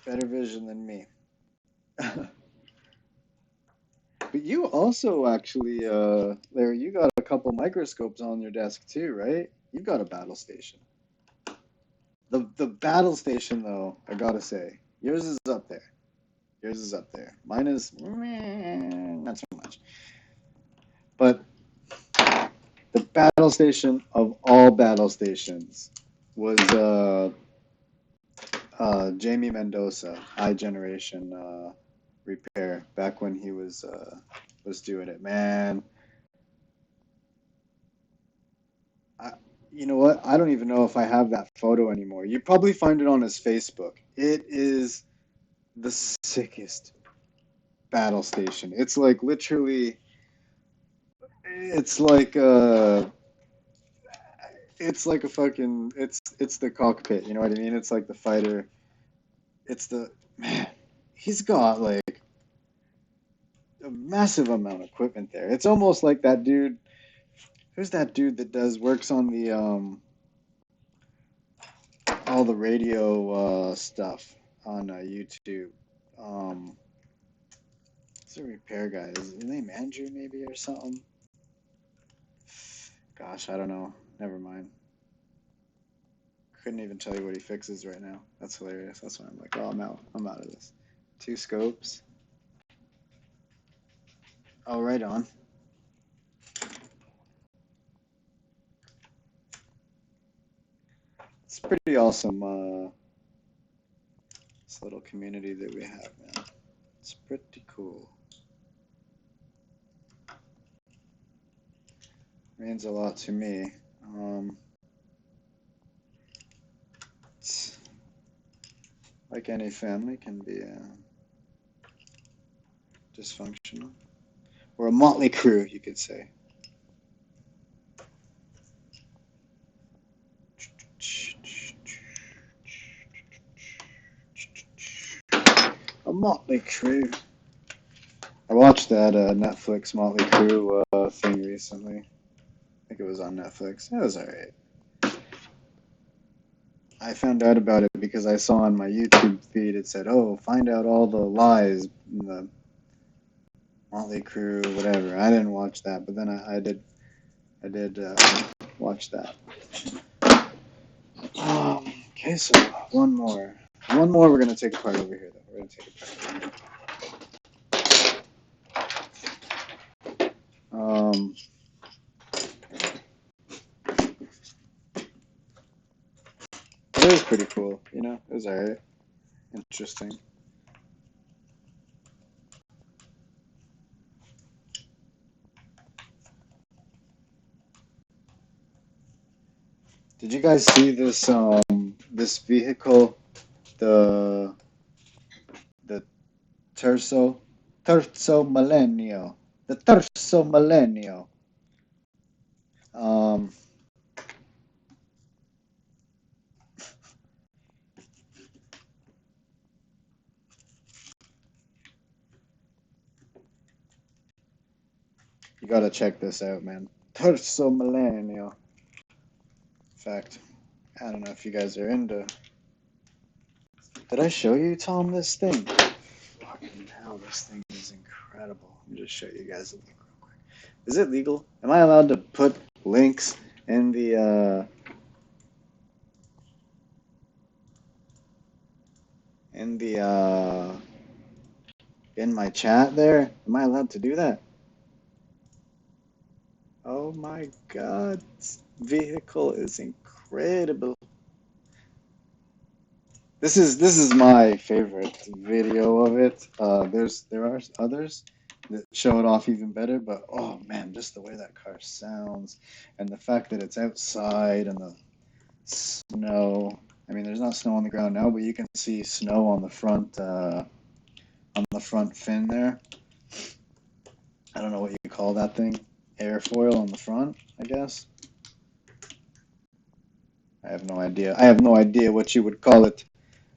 better vision than me. But you also actually, Larry, you got a couple microscopes on your desk too, right? You've got a battle station. The battle station, though, I gotta say, yours is up there. Yours is up there. Mine is not so much. But the battle station of all battle stations was Jamie Mendoza, iGeneration repair, back when he was doing it. Man, I, you know what? I don't even know if I have that photo anymore. You probably find it on his Facebook. It is the sickest battle station. It's like literally, it's like it's like a fucking, it's the cockpit. You know what I mean? It's like the fighter. It's the man. He's got like a massive amount of equipment there. It's almost like that dude. Who's that dude that does works on the all the radio stuff on YouTube? Um, He's a repair guy. Is his name Andrew maybe or something? Gosh, I don't know. Never mind. Couldn't even tell you what he fixes right now. That's hilarious. That's why I'm like, oh, I'm out. I'm out of this. Two scopes. Oh, right on. It's pretty awesome. This little community that we have, man. It's pretty cool. means a lot to me. It's like any family can be dysfunctional, or a motley crew, you could say. A motley crew. I watched that Netflix Motley Crue thing recently. I think it was on Netflix. It was alright. I found out about it because I saw on my YouTube feed it said, "Oh, find out all the lies in the Motley Crue, whatever." I didn't watch that, but then I did watch that. Okay, so one more. We're gonna take apart over here. Though we're gonna take apart. It was pretty cool. You know, it was alright. Interesting. Did you guys see this vehicle, the the Terzo Millennio, the Terzo Millennio? Um, you gotta check this out, man. Terzo Millennio. In fact, I don't know if you guys are into. Did I show you, Tom, this thing? Fucking hell, this thing is incredible. Let me just show you guys a link real quick. Is it legal? Am I allowed to put links in the in the in my chat there? Am I allowed to do that? Oh my god, this vehicle is incredible. This is my favorite video of it. There are others that show it off even better, but oh man, just the way that car sounds and the fact that it's outside and the snow. I mean, there's not snow on the ground now, but you can see snow on the front fin there. I don't know what you call that thing. Airfoil on the front, I guess. I have no idea. I have no idea what you would call it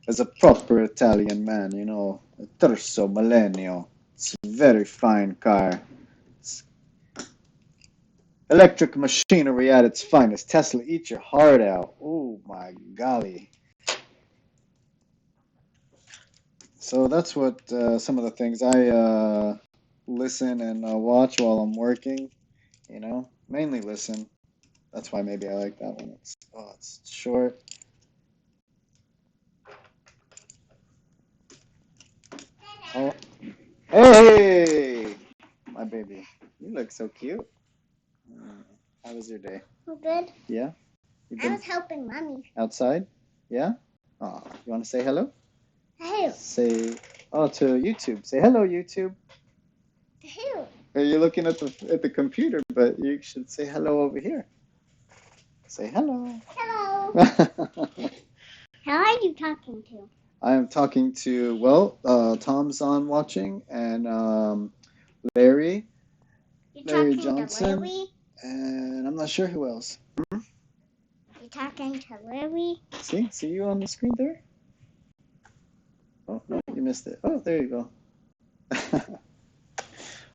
as a proper Italian man, you know. A Terzo Millennio. It's a very fine car. It's electric machinery at its finest. Tesla, eat your heart out. Oh my golly. So that's what some of the things I listen and watch while I'm working, you know. Mainly listen. That's why maybe I like that one. It's short. Oh, hey, my baby, you look so cute. How was your day? Good. Yeah. I was helping mommy. Outside? Yeah. Oh, you want to say hello? Who? Say to YouTube. Say hello, YouTube. Who? You're looking at the computer, but you should say hello over here. Say hello. Hello. Who are you talking to? I am talking to Tom's on watching and Larry. You're Larry talking Johnson. to Larry? And I'm not sure who else. You're talking to Larry? See you on the screen there? Oh, no, you missed it. Oh, there you go.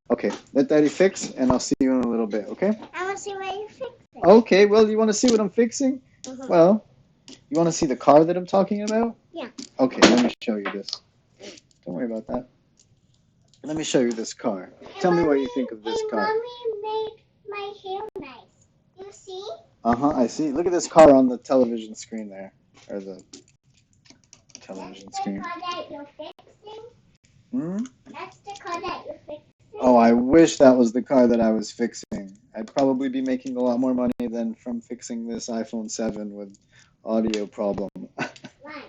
Okay, let Daddy fix, and I'll see you in a little bit, okay? I want to see what you're fixing. Okay, well, you want to see what I'm fixing? Mm-hmm. Well, you want to see the car that I'm talking about? Yeah. Okay, let me show you this. Don't worry about that. Let me show you this car. Tell me what you think of this car. Mommy made my hair nice. You see? Uh-huh, I see. Look at this car on the television screen there. Or the television screen. That's the car that you're fixing? Hmm? That's the car that you're fixing? Oh, I wish that was the car that I was fixing. I'd probably be making a lot more money than from fixing this iPhone 7 with audio problem. Why?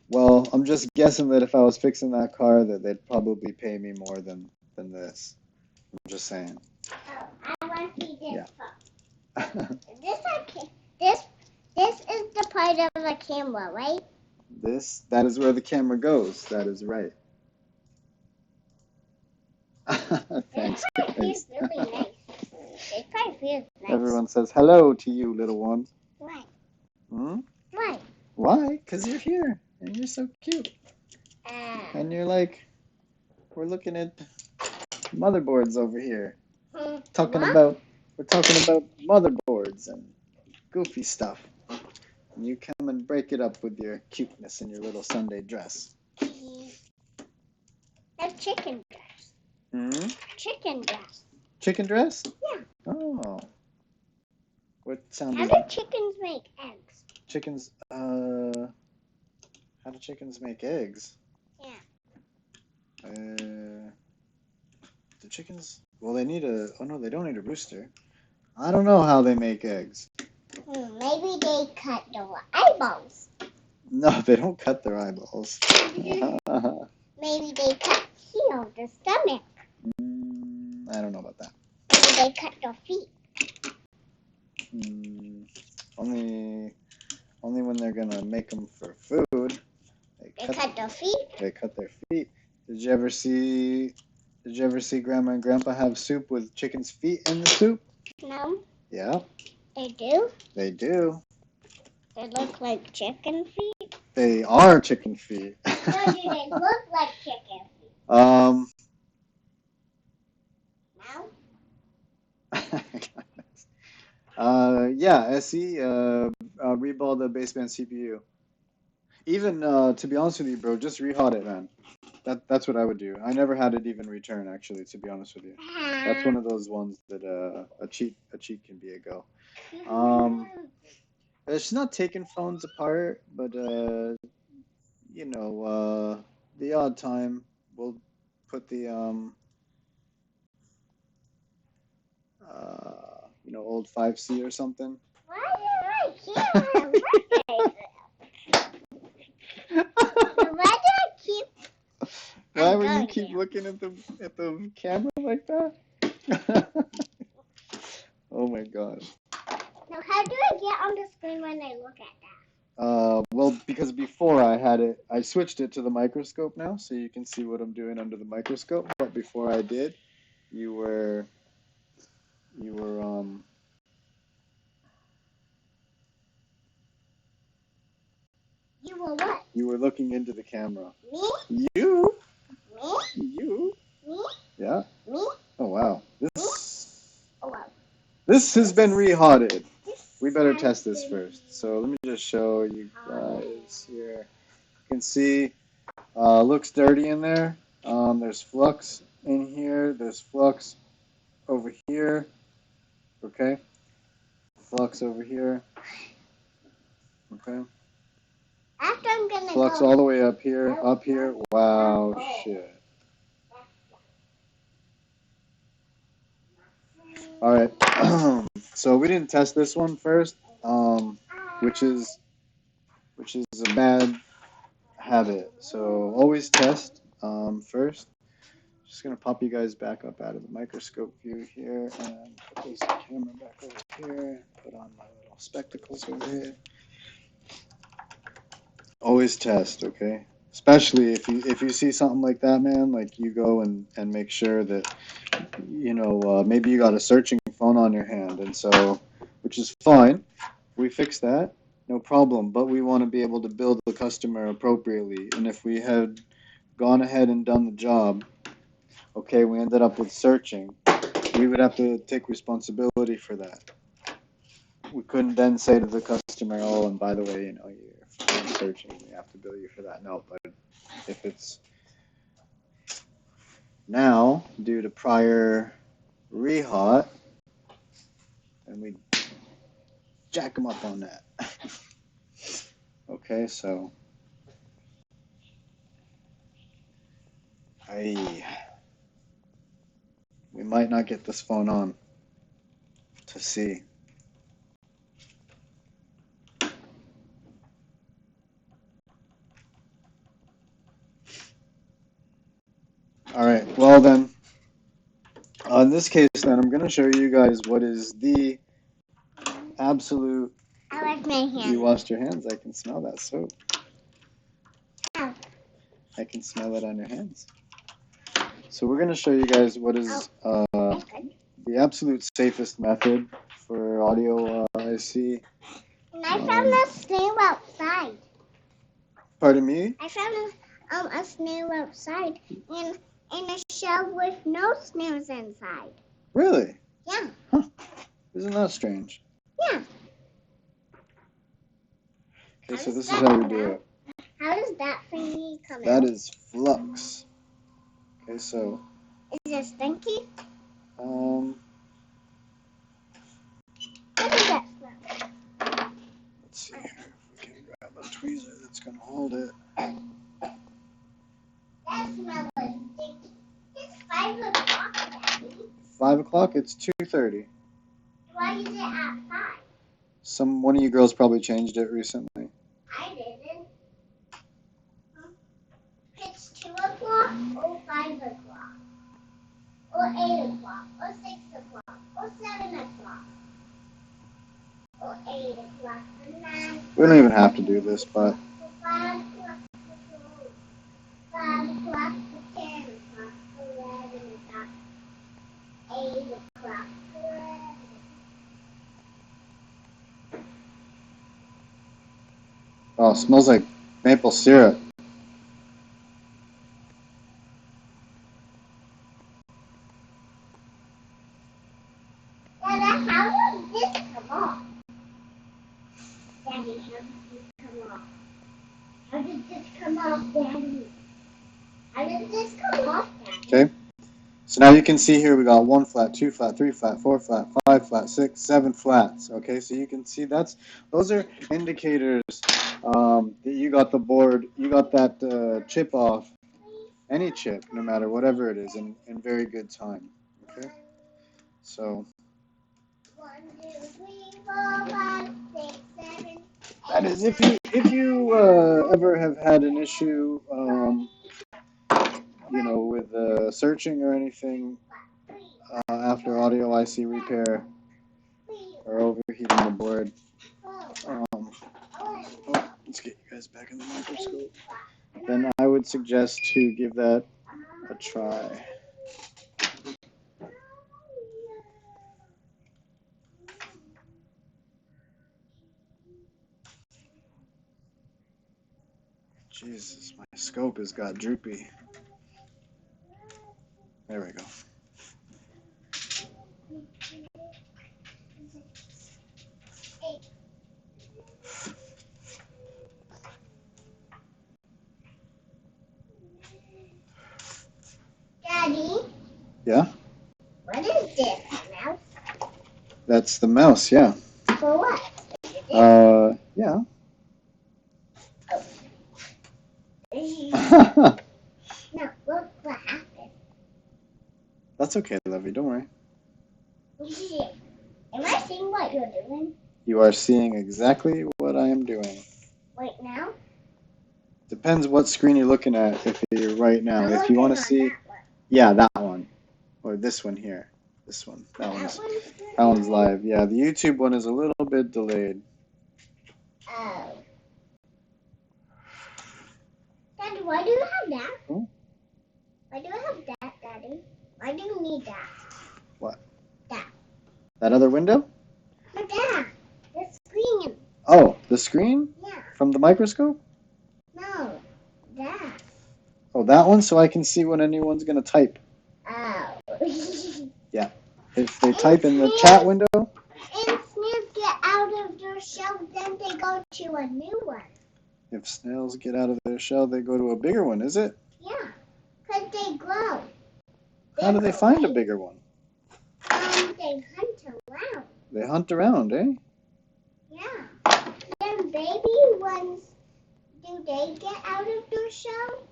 Well, I'm just guessing that if I was fixing that car, that they'd probably pay me more than this. I'm just saying. I want side of the camera, right? That is where the camera goes. That is right. Thanks, This guys. feels really nice. This part feels nice. Everyone says hello to you, little ones. Why? Hmm? Why? Why? Because you're here and you're so cute. And you're like, we're looking at motherboards over here. We're talking about motherboards and goofy stuff. And you come and break it up with your cuteness and your little Sunday dress. That's chicken dress. Hmm? Chicken dress. Chicken dress? Yeah. Oh. What sound How is do chickens make eggs? chickens? How do chickens make eggs? Yeah. The chickens? Well, they need a. Oh no, they don't need a rooster. I don't know how they make eggs. Maybe they cut the eyeballs. No, they don't cut their eyeballs. Maybe they cut the stomach. I don't know about that. Maybe they cut the feet. Only when they're gonna make them for food. They cut their feet. They cut their feet. Did you ever see Grandma and Grandpa have soup with chicken's feet in the soup? No. Yeah. They do? They do. They look like chicken feet? They are chicken feet. No, do they look like chicken feet? No? Yeah, SE, reball the baseband CPU. Even, to be honest with you, bro, just rehot it, man. That's what I would do. I never had it even return, actually, to be honest with you. That's one of those ones that a cheat can be a go. It's not taking phones apart, but the odd time we'll put the old 5C or something. Why do I keep Why would you keep looking at the camera like that? Oh my god. Now, how do I get on the screen when I look at that? Well, because before I switched it to the microscope now, so you can see what I'm doing under the microscope. But before I did, you were You were what? You were looking into the camera. Me? You? Me? You? Me? Yeah. Me? Oh wow. Oh, wow. This has been rehotted. We better test this first. So let me just show you guys here. You can see looks dirty in there. There's flux in here. There's flux over here. Okay. Flux over here. Okay. After I'm gonna Flux go. all the way up here. Up here. Wow, shit. All right. So we didn't test this one first, which is a bad habit. So always test first. Just gonna pop you guys back up out of the microscope view here and put this camera back over here. Put on my little spectacles over here. Always test, okay? Especially if you see something like that, man. Like you go and make sure that maybe you got a searching phone on your hand, and so which is fine. We fix that, no problem. But we want to be able to bill the customer appropriately, and if we had gone ahead and done the job, okay, we ended up with searching, we would have to take responsibility for that. We couldn't then say to the customer, oh, and by the way, you're searching, we have to bill you for that. No, but if it's now due to prior rehot, then we jack them up on that. Okay, so we might not get this phone on to see. All right, well then, in this case then, I'm going to show you guys what is the absolute I wash my hands. You washed your hands. I can smell that soap. Ow. I can smell it on your hands. So we're going to show you guys what is the absolute safest method for audio IC. And I found a snail outside. Pardon me? I found a snail outside in a shell with no snails inside. Really? Yeah. Huh. Isn't that strange? Yeah. Okay, so this is how we do it. How does that thingy come out? That is flux. Okay, so. Is it stinky? Um. What does that smell? Let's see here if we can grab a tweezer that's gonna hold it. That smells stinky. It's 5 o'clock, Daddy. 5 o'clock? It's 2:30. Why is it at 5? One of you girls probably changed it recently. I didn't. It's 2 o'clock or 5 o'clock or 8 o'clock or 6 o'clock or 7 o'clock or 8 o'clock or 9. We don't even have to do this, but. 5 o'clock, 5 o'clock, 10 o'clock, 11 o'clock, 8 o'clock, 11. Oh, it smells like maple syrup. Dada, how does this come off? Daddy, how does this come off? How does this come off, Daddy? How does this come off, Daddy? Okay. So now you can see here we got 1 flat, 2 flat, 3 flat, 4 flat, 5 flat, 6, 7 flats. Okay, so you can see those are indicators that you got the board, you got that chip off, any chip, no matter whatever it is, in very good time. Okay, so 1, 2, 3, 4, 5, 6, 7. that is if you ever have had an issue, with searching or anything after audio IC repair or overheating the board. Let's get you guys back in the microscope. Then I would suggest to give that a try. Jesus, my scope has got droopy. There we go. Daddy? Yeah? What is this, a mouse? That's the mouse, yeah. For what? Yeah. No, look what happened. That's okay, Lovey, don't worry. Am I seeing what you're doing? You are seeing exactly what I am doing. Right now? Depends what screen you're looking at if you're right now. I'm If you want to looking see, on that one. yeah, that one. Or this one here. This one. That one's live. Yeah, the YouTube one is a little bit delayed. Oh. Daddy, why do you have that? Hmm? Why do you have that, Daddy? Why do you need that? What? That. That other window? No, that. The screen. Oh, the screen? Yeah. From the microscope? No, that. Oh, that one, so I can see when anyone's going to type. Oh. Yeah. If they type in the chat window. And snails get out of their shell, then they go to a new one. If snails get out of their shell, they go to a bigger one, is it? Yeah, because they grow. How do they find a bigger one? They hunt around. They hunt around, eh? Yeah. Then baby ones, do they get out of their shell?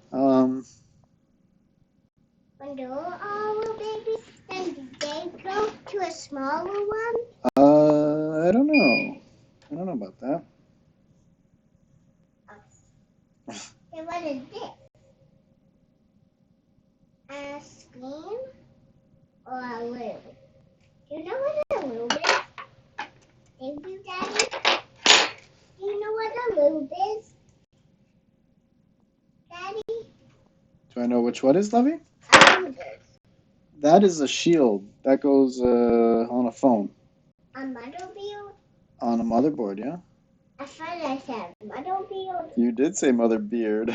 When they're all little babies, then do they go to a smaller one? I don't know. I don't know about that. Then what is this? A screen or a lube? Do you know what a lube is? Thank you, Daddy. I know which what is, Lovey? This. That is a shield. That goes on a phone. A motherboard? On a motherboard, yeah. I thought I said motherboard. You did say mother beard.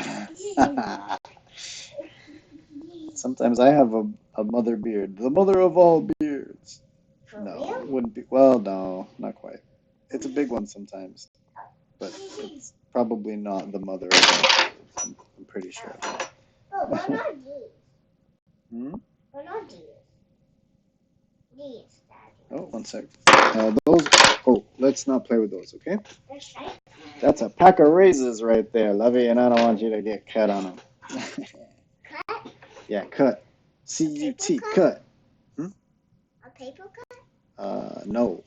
Sometimes I have a mother beard. The mother of all beards. For No, real? it wouldn't be. Well, no, not quite. It's a big one sometimes. But it's probably not the mother of all beards. I'm pretty sure. Oh, what are these? Hmm? What are these? These, Daddy. Oh, one sec. Those. Oh, let's not play with those, okay? That's right. That's a pack of razors right there, Lovey, and I don't want you to get cut on them. Cut? Yeah, cut. C-U-T, Paper cut. A paper cut? No.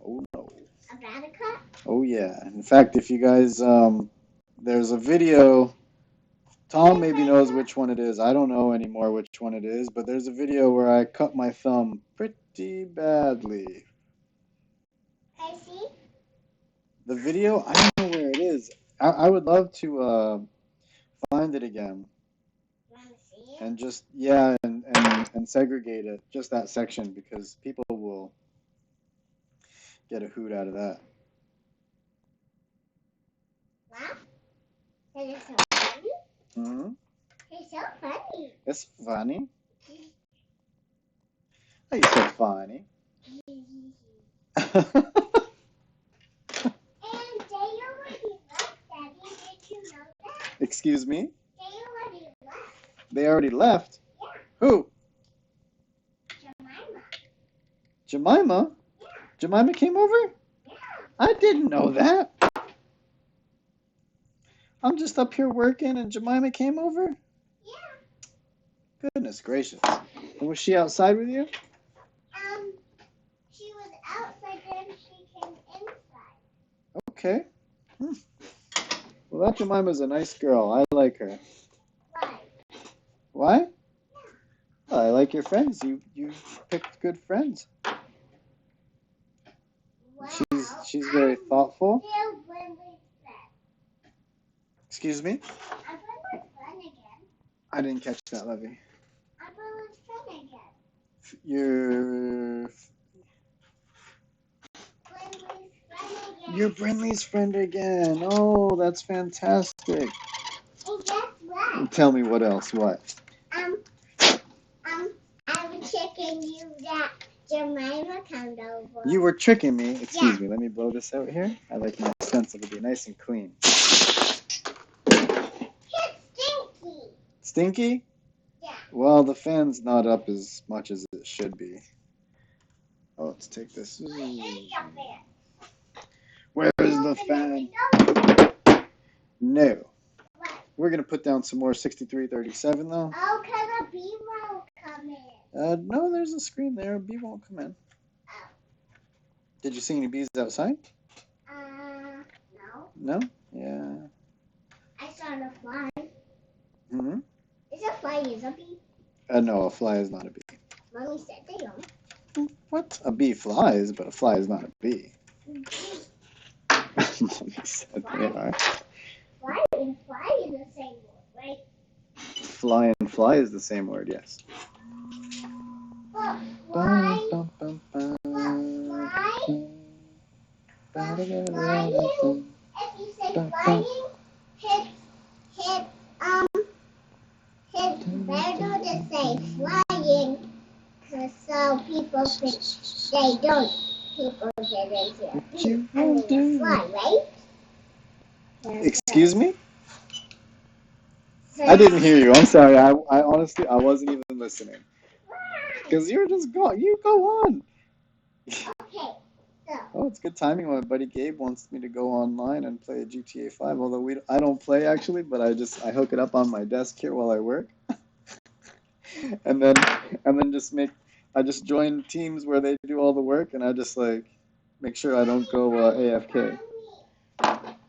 Oh, no. A banana cut? Oh, yeah. In fact, if you guys, there's a video, Tom maybe knows which one it is. I don't know anymore which one it is, but there's a video where I cut my thumb pretty badly. I see. The video, I don't know where it is. I would love to find it again. Want to see it? And just, yeah, and segregate it, just that section, because people will get a hoot out of that. Wow. That is so funny. Mm-hmm. It's so funny. It's funny. Oh, you so funny. And they already left, Daddy. Did you know that? Excuse me? They already left. They already left? Yeah. Who? Jemima. Jemima? Yeah. Jemima came over? Yeah. I didn't know that. I'm just up here working and Jemima came over? Yeah. Goodness gracious. And was she outside with you? She was outside, then she came inside. Okay. Well, that Jemima's a nice girl. I like her. Why? Why? Yeah. Well, I like your friends. You picked good friends. Well, She's very thoughtful. Still Brenda's friend. Excuse me? I'm Brenda's friend again. I didn't catch that, Levy. I'm Brenda's friend again. You're Brenda's friend again. You're Brinley's friend again. Oh, that's fantastic. And guess what? Tell me what else. What? I'm checking you that Jemima comes over. You were tricking me. Excuse Yeah. me. Let me blow this out here. I like my stencil to be nice and clean. It's stinky. Stinky? Yeah. Well, the fan's not up as much as it should be. Oh, let's take this. Where's your fan? Where is the Open fan? window? No. What? We're going to put down some more 6337 though. Oh, can a bee won't come in? No, there's a screen there. A bee won't come in. Oh. Did you see any bees outside? No. No? Yeah. I saw the fly. Mm-hmm. Is a fly is a bee? No, a fly is not a bee. Mommy said they don't. What? A bee flies, but a fly is not a bee. Mommy said they are. Fly and fly is the same word, right? Fly and fly is the same word, yes. But why? Bum, bum, bum, Flying, bum. if you say flying, hit better to say flying, so people think they don't. People get into a What you I mean, do? fly, right? Excuse me? I didn't hear you. I'm sorry. I honestly, I wasn't even listening. Because you're just go. You go on. Okay, so. Oh, it's good timing. My buddy Gabe wants me to go online and play GTA 5. Although I don't play actually, but I hook it up on my desk here while I work. and then I just join teams where they do all the work, and I just like make sure I don't go AFK.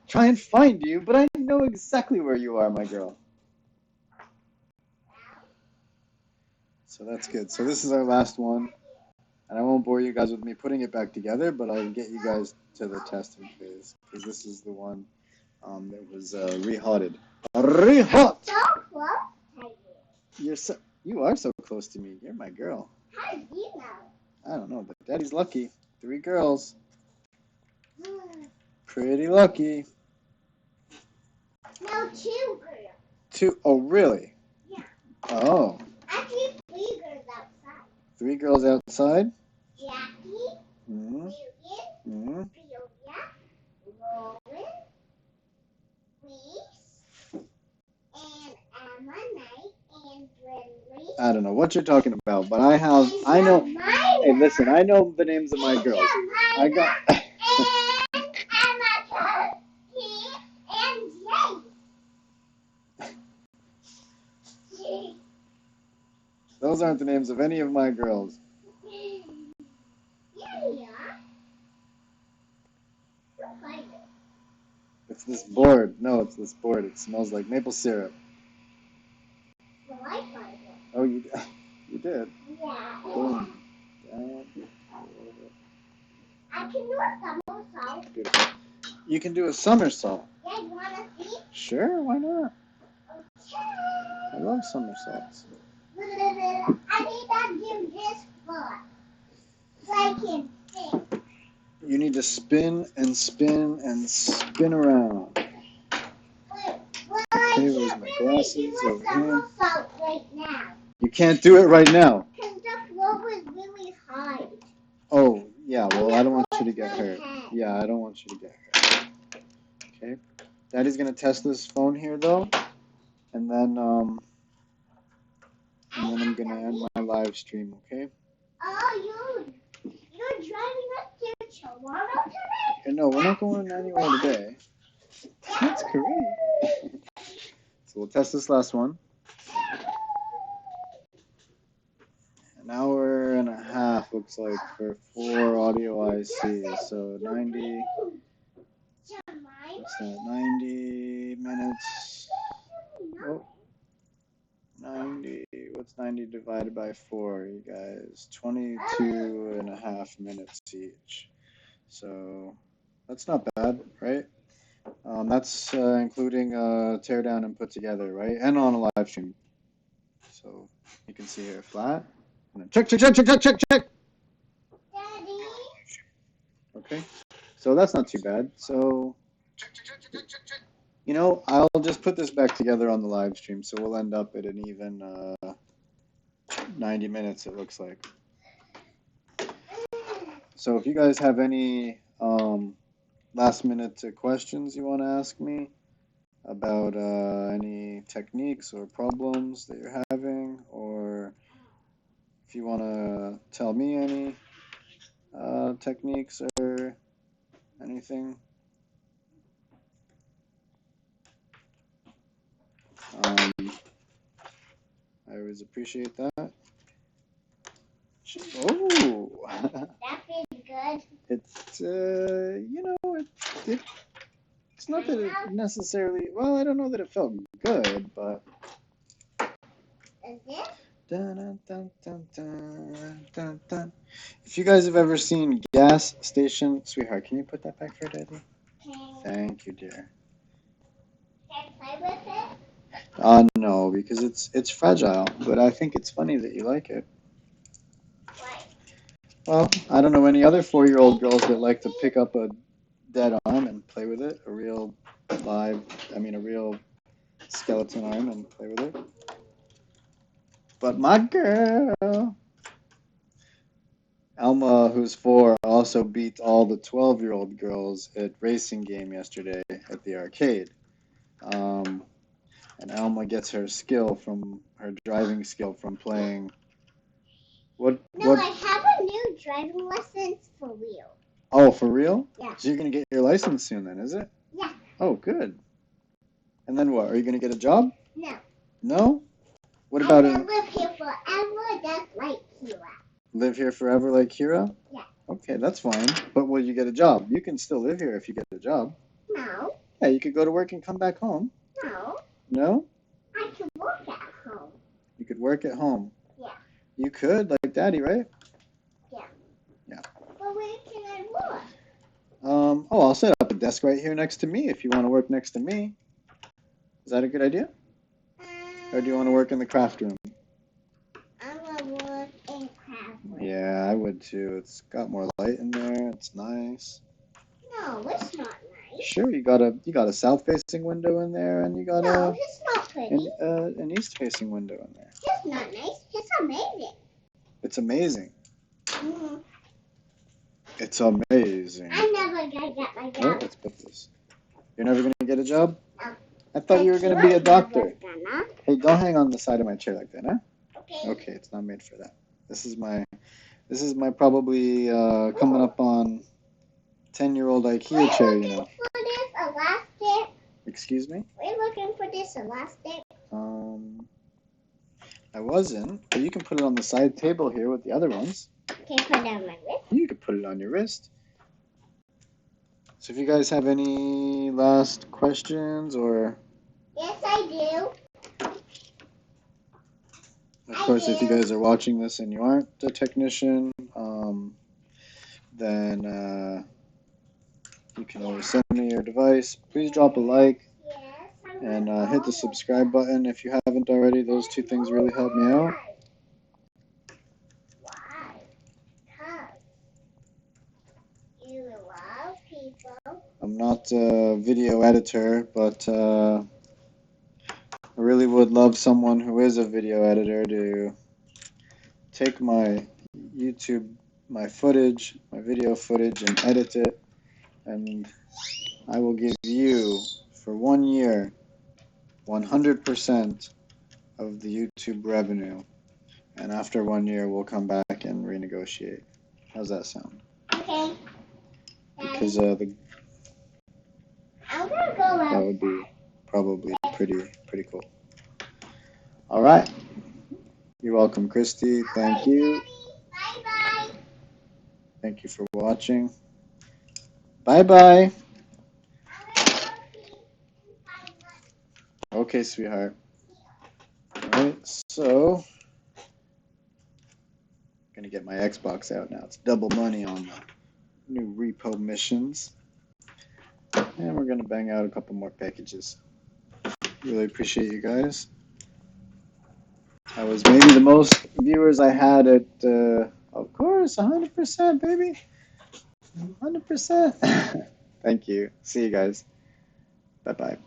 Try and find you, but I know exactly where you are, my girl. So that's good. So this is our last one. And I won't bore you guys with me putting it back together, but I'll get you guys to the testing phase. Because this is the one that was rehotted. Rehot! So close. You are so close to me. You're my girl. How did you know? I don't know, but Daddy's lucky. 3 girls. Pretty lucky. No, 2 girls. 2. Oh, really? Yeah. Oh. Actually, 3 girls outside. 3 girls outside? Jackie, Mm-hmm. Julian, Julia, Rowan, Reese, and Emma Knight, and Brinley. I don't know what you're talking about, but I know. Hey, listen, I know the names of my girls. I got. And Emma Turkey and Jace. Those aren't the names of any of my girls. Yeah, they are. We'll find it. It's this board. No, it's this board. It smells like maple syrup. Well, I find it. Oh, you did. Yeah. Boom. I can do a somersault. Beautiful. You can do a somersault. Yeah, you want to see? Sure, why not? Okay. I love somersaults. I need to give this foot so I can sit. You need to spin and spin and spin around. Well, Okay, I where's can't my really glasses? do a Over here. somersault right now. You can't do it right now. Because the floor is really high. Oh, yeah, well, I don't want you to get hurt. Yeah, I don't want you to get hurt. Okay. Daddy's going to test this phone here, though. And then I'm going to end my live stream, okay? Oh, you're driving us to Toronto today? No, we're not going anywhere today. That's correct. So we'll test this last one. An hour and a half looks like for 4 audio ICs. So 90. What's that? 90 minutes. Oh, 90. What's 90 divided by 4, you guys? 22 and a half minutes each. So that's not bad, right? That's including tear down and put together, right? And on a live stream. So you can see here flat. And then check, check, check, check, check, check, check. Daddy? Okay. So that's not too bad. So, you know, I'll just put this back together on the live stream. So we'll end up at an even 90 minutes, it looks like. So if you guys have any last minute questions you want to ask me about any techniques or problems that you're having, or if you want to tell me any techniques or anything, I always appreciate that. Oh, That feels good. it's you know, it's not that it necessarily. Well, I don't know that it felt good, but. Is it? Dun, dun, dun, dun, dun, dun. If you guys have ever seen gas station, sweetheart, can you put that back for Daddy? Can Thank you, dear. I play with it? No, because it's fragile, but I think it's funny that you like it. Why? Well, I don't know any other 4-year-old girls that like to pick up a dead arm and play with it, a real skeleton arm and play with it. But my girl, Alma, who's 4, also beat all the 12-year-old girls at racing game yesterday at the arcade. And Alma gets her driving skill from playing. No, I have a new driving license for real. Oh, for real? Yeah. So you're gonna get your license soon, then, is it? Yeah. Oh, good. And then what? Are you gonna get a job? No. No? What about it? Live here forever, just like Kira. Live here forever like Kira? Yeah. Okay, that's fine. But will you get a job? You can still live here if you get a job. No. Yeah, you could go to work and come back home. No. No? I can work at home. You could work at home. Yeah. You could, like Daddy, right? Yeah. Yeah. But where can I work? I'll set up a desk right here next to me if you want to work next to me. Is that a good idea? Or do you want to work in the craft room? I want to work in craft room. Yeah, I would too. It's got more light in there. It's nice. No, it's not nice. Sure, you got a south-facing window in there, and you got No, it's not pretty. an east-facing window in there. It's not nice. It's amazing. It's amazing. Mm-hmm. It's amazing. I'm never gonna get my Oh, job. let's put this. You're never gonna get a job? No. I thought you were gonna be a doctor. Gonna. Hey, don't hang on the side of my chair like that, huh? Okay. Okay, it's not made for that. This is my probably coming up on 10-year-old IKEA chair, you know. For this elastic. Excuse me? We're looking for this elastic. I wasn't, but you can put it on the side table here with the other ones. Can you put it on my wrist? You could put it on your wrist. So if you guys have any last questions or... Yes, I do. Of course, if you guys are watching this and you aren't a technician, then you can always send me your device. Please drop a like and hit the subscribe button if you haven't already. Those two things really help me out. Why? Because you love people. I'm not a video editor, but I really would love someone who is a video editor to take my footage, my video footage, and edit it, and I will give you, for 1 year, 100% of the YouTube revenue, and after 1 year, we'll come back and renegotiate. How's that sound? Okay. Because I'm gonna go out. that would be probably pretty cool. All right. You're welcome, Christy. Thank you. Bye-bye. Thank you for watching. Bye-bye. Okay, sweetheart. All right, so gonna get my Xbox out now. It's double money on the new repo missions. And we're gonna bang out a couple more packages. Really appreciate you guys. That was maybe the most viewers I had at, of course, 100%, baby. 100%. Thank you. See you guys. Bye-bye.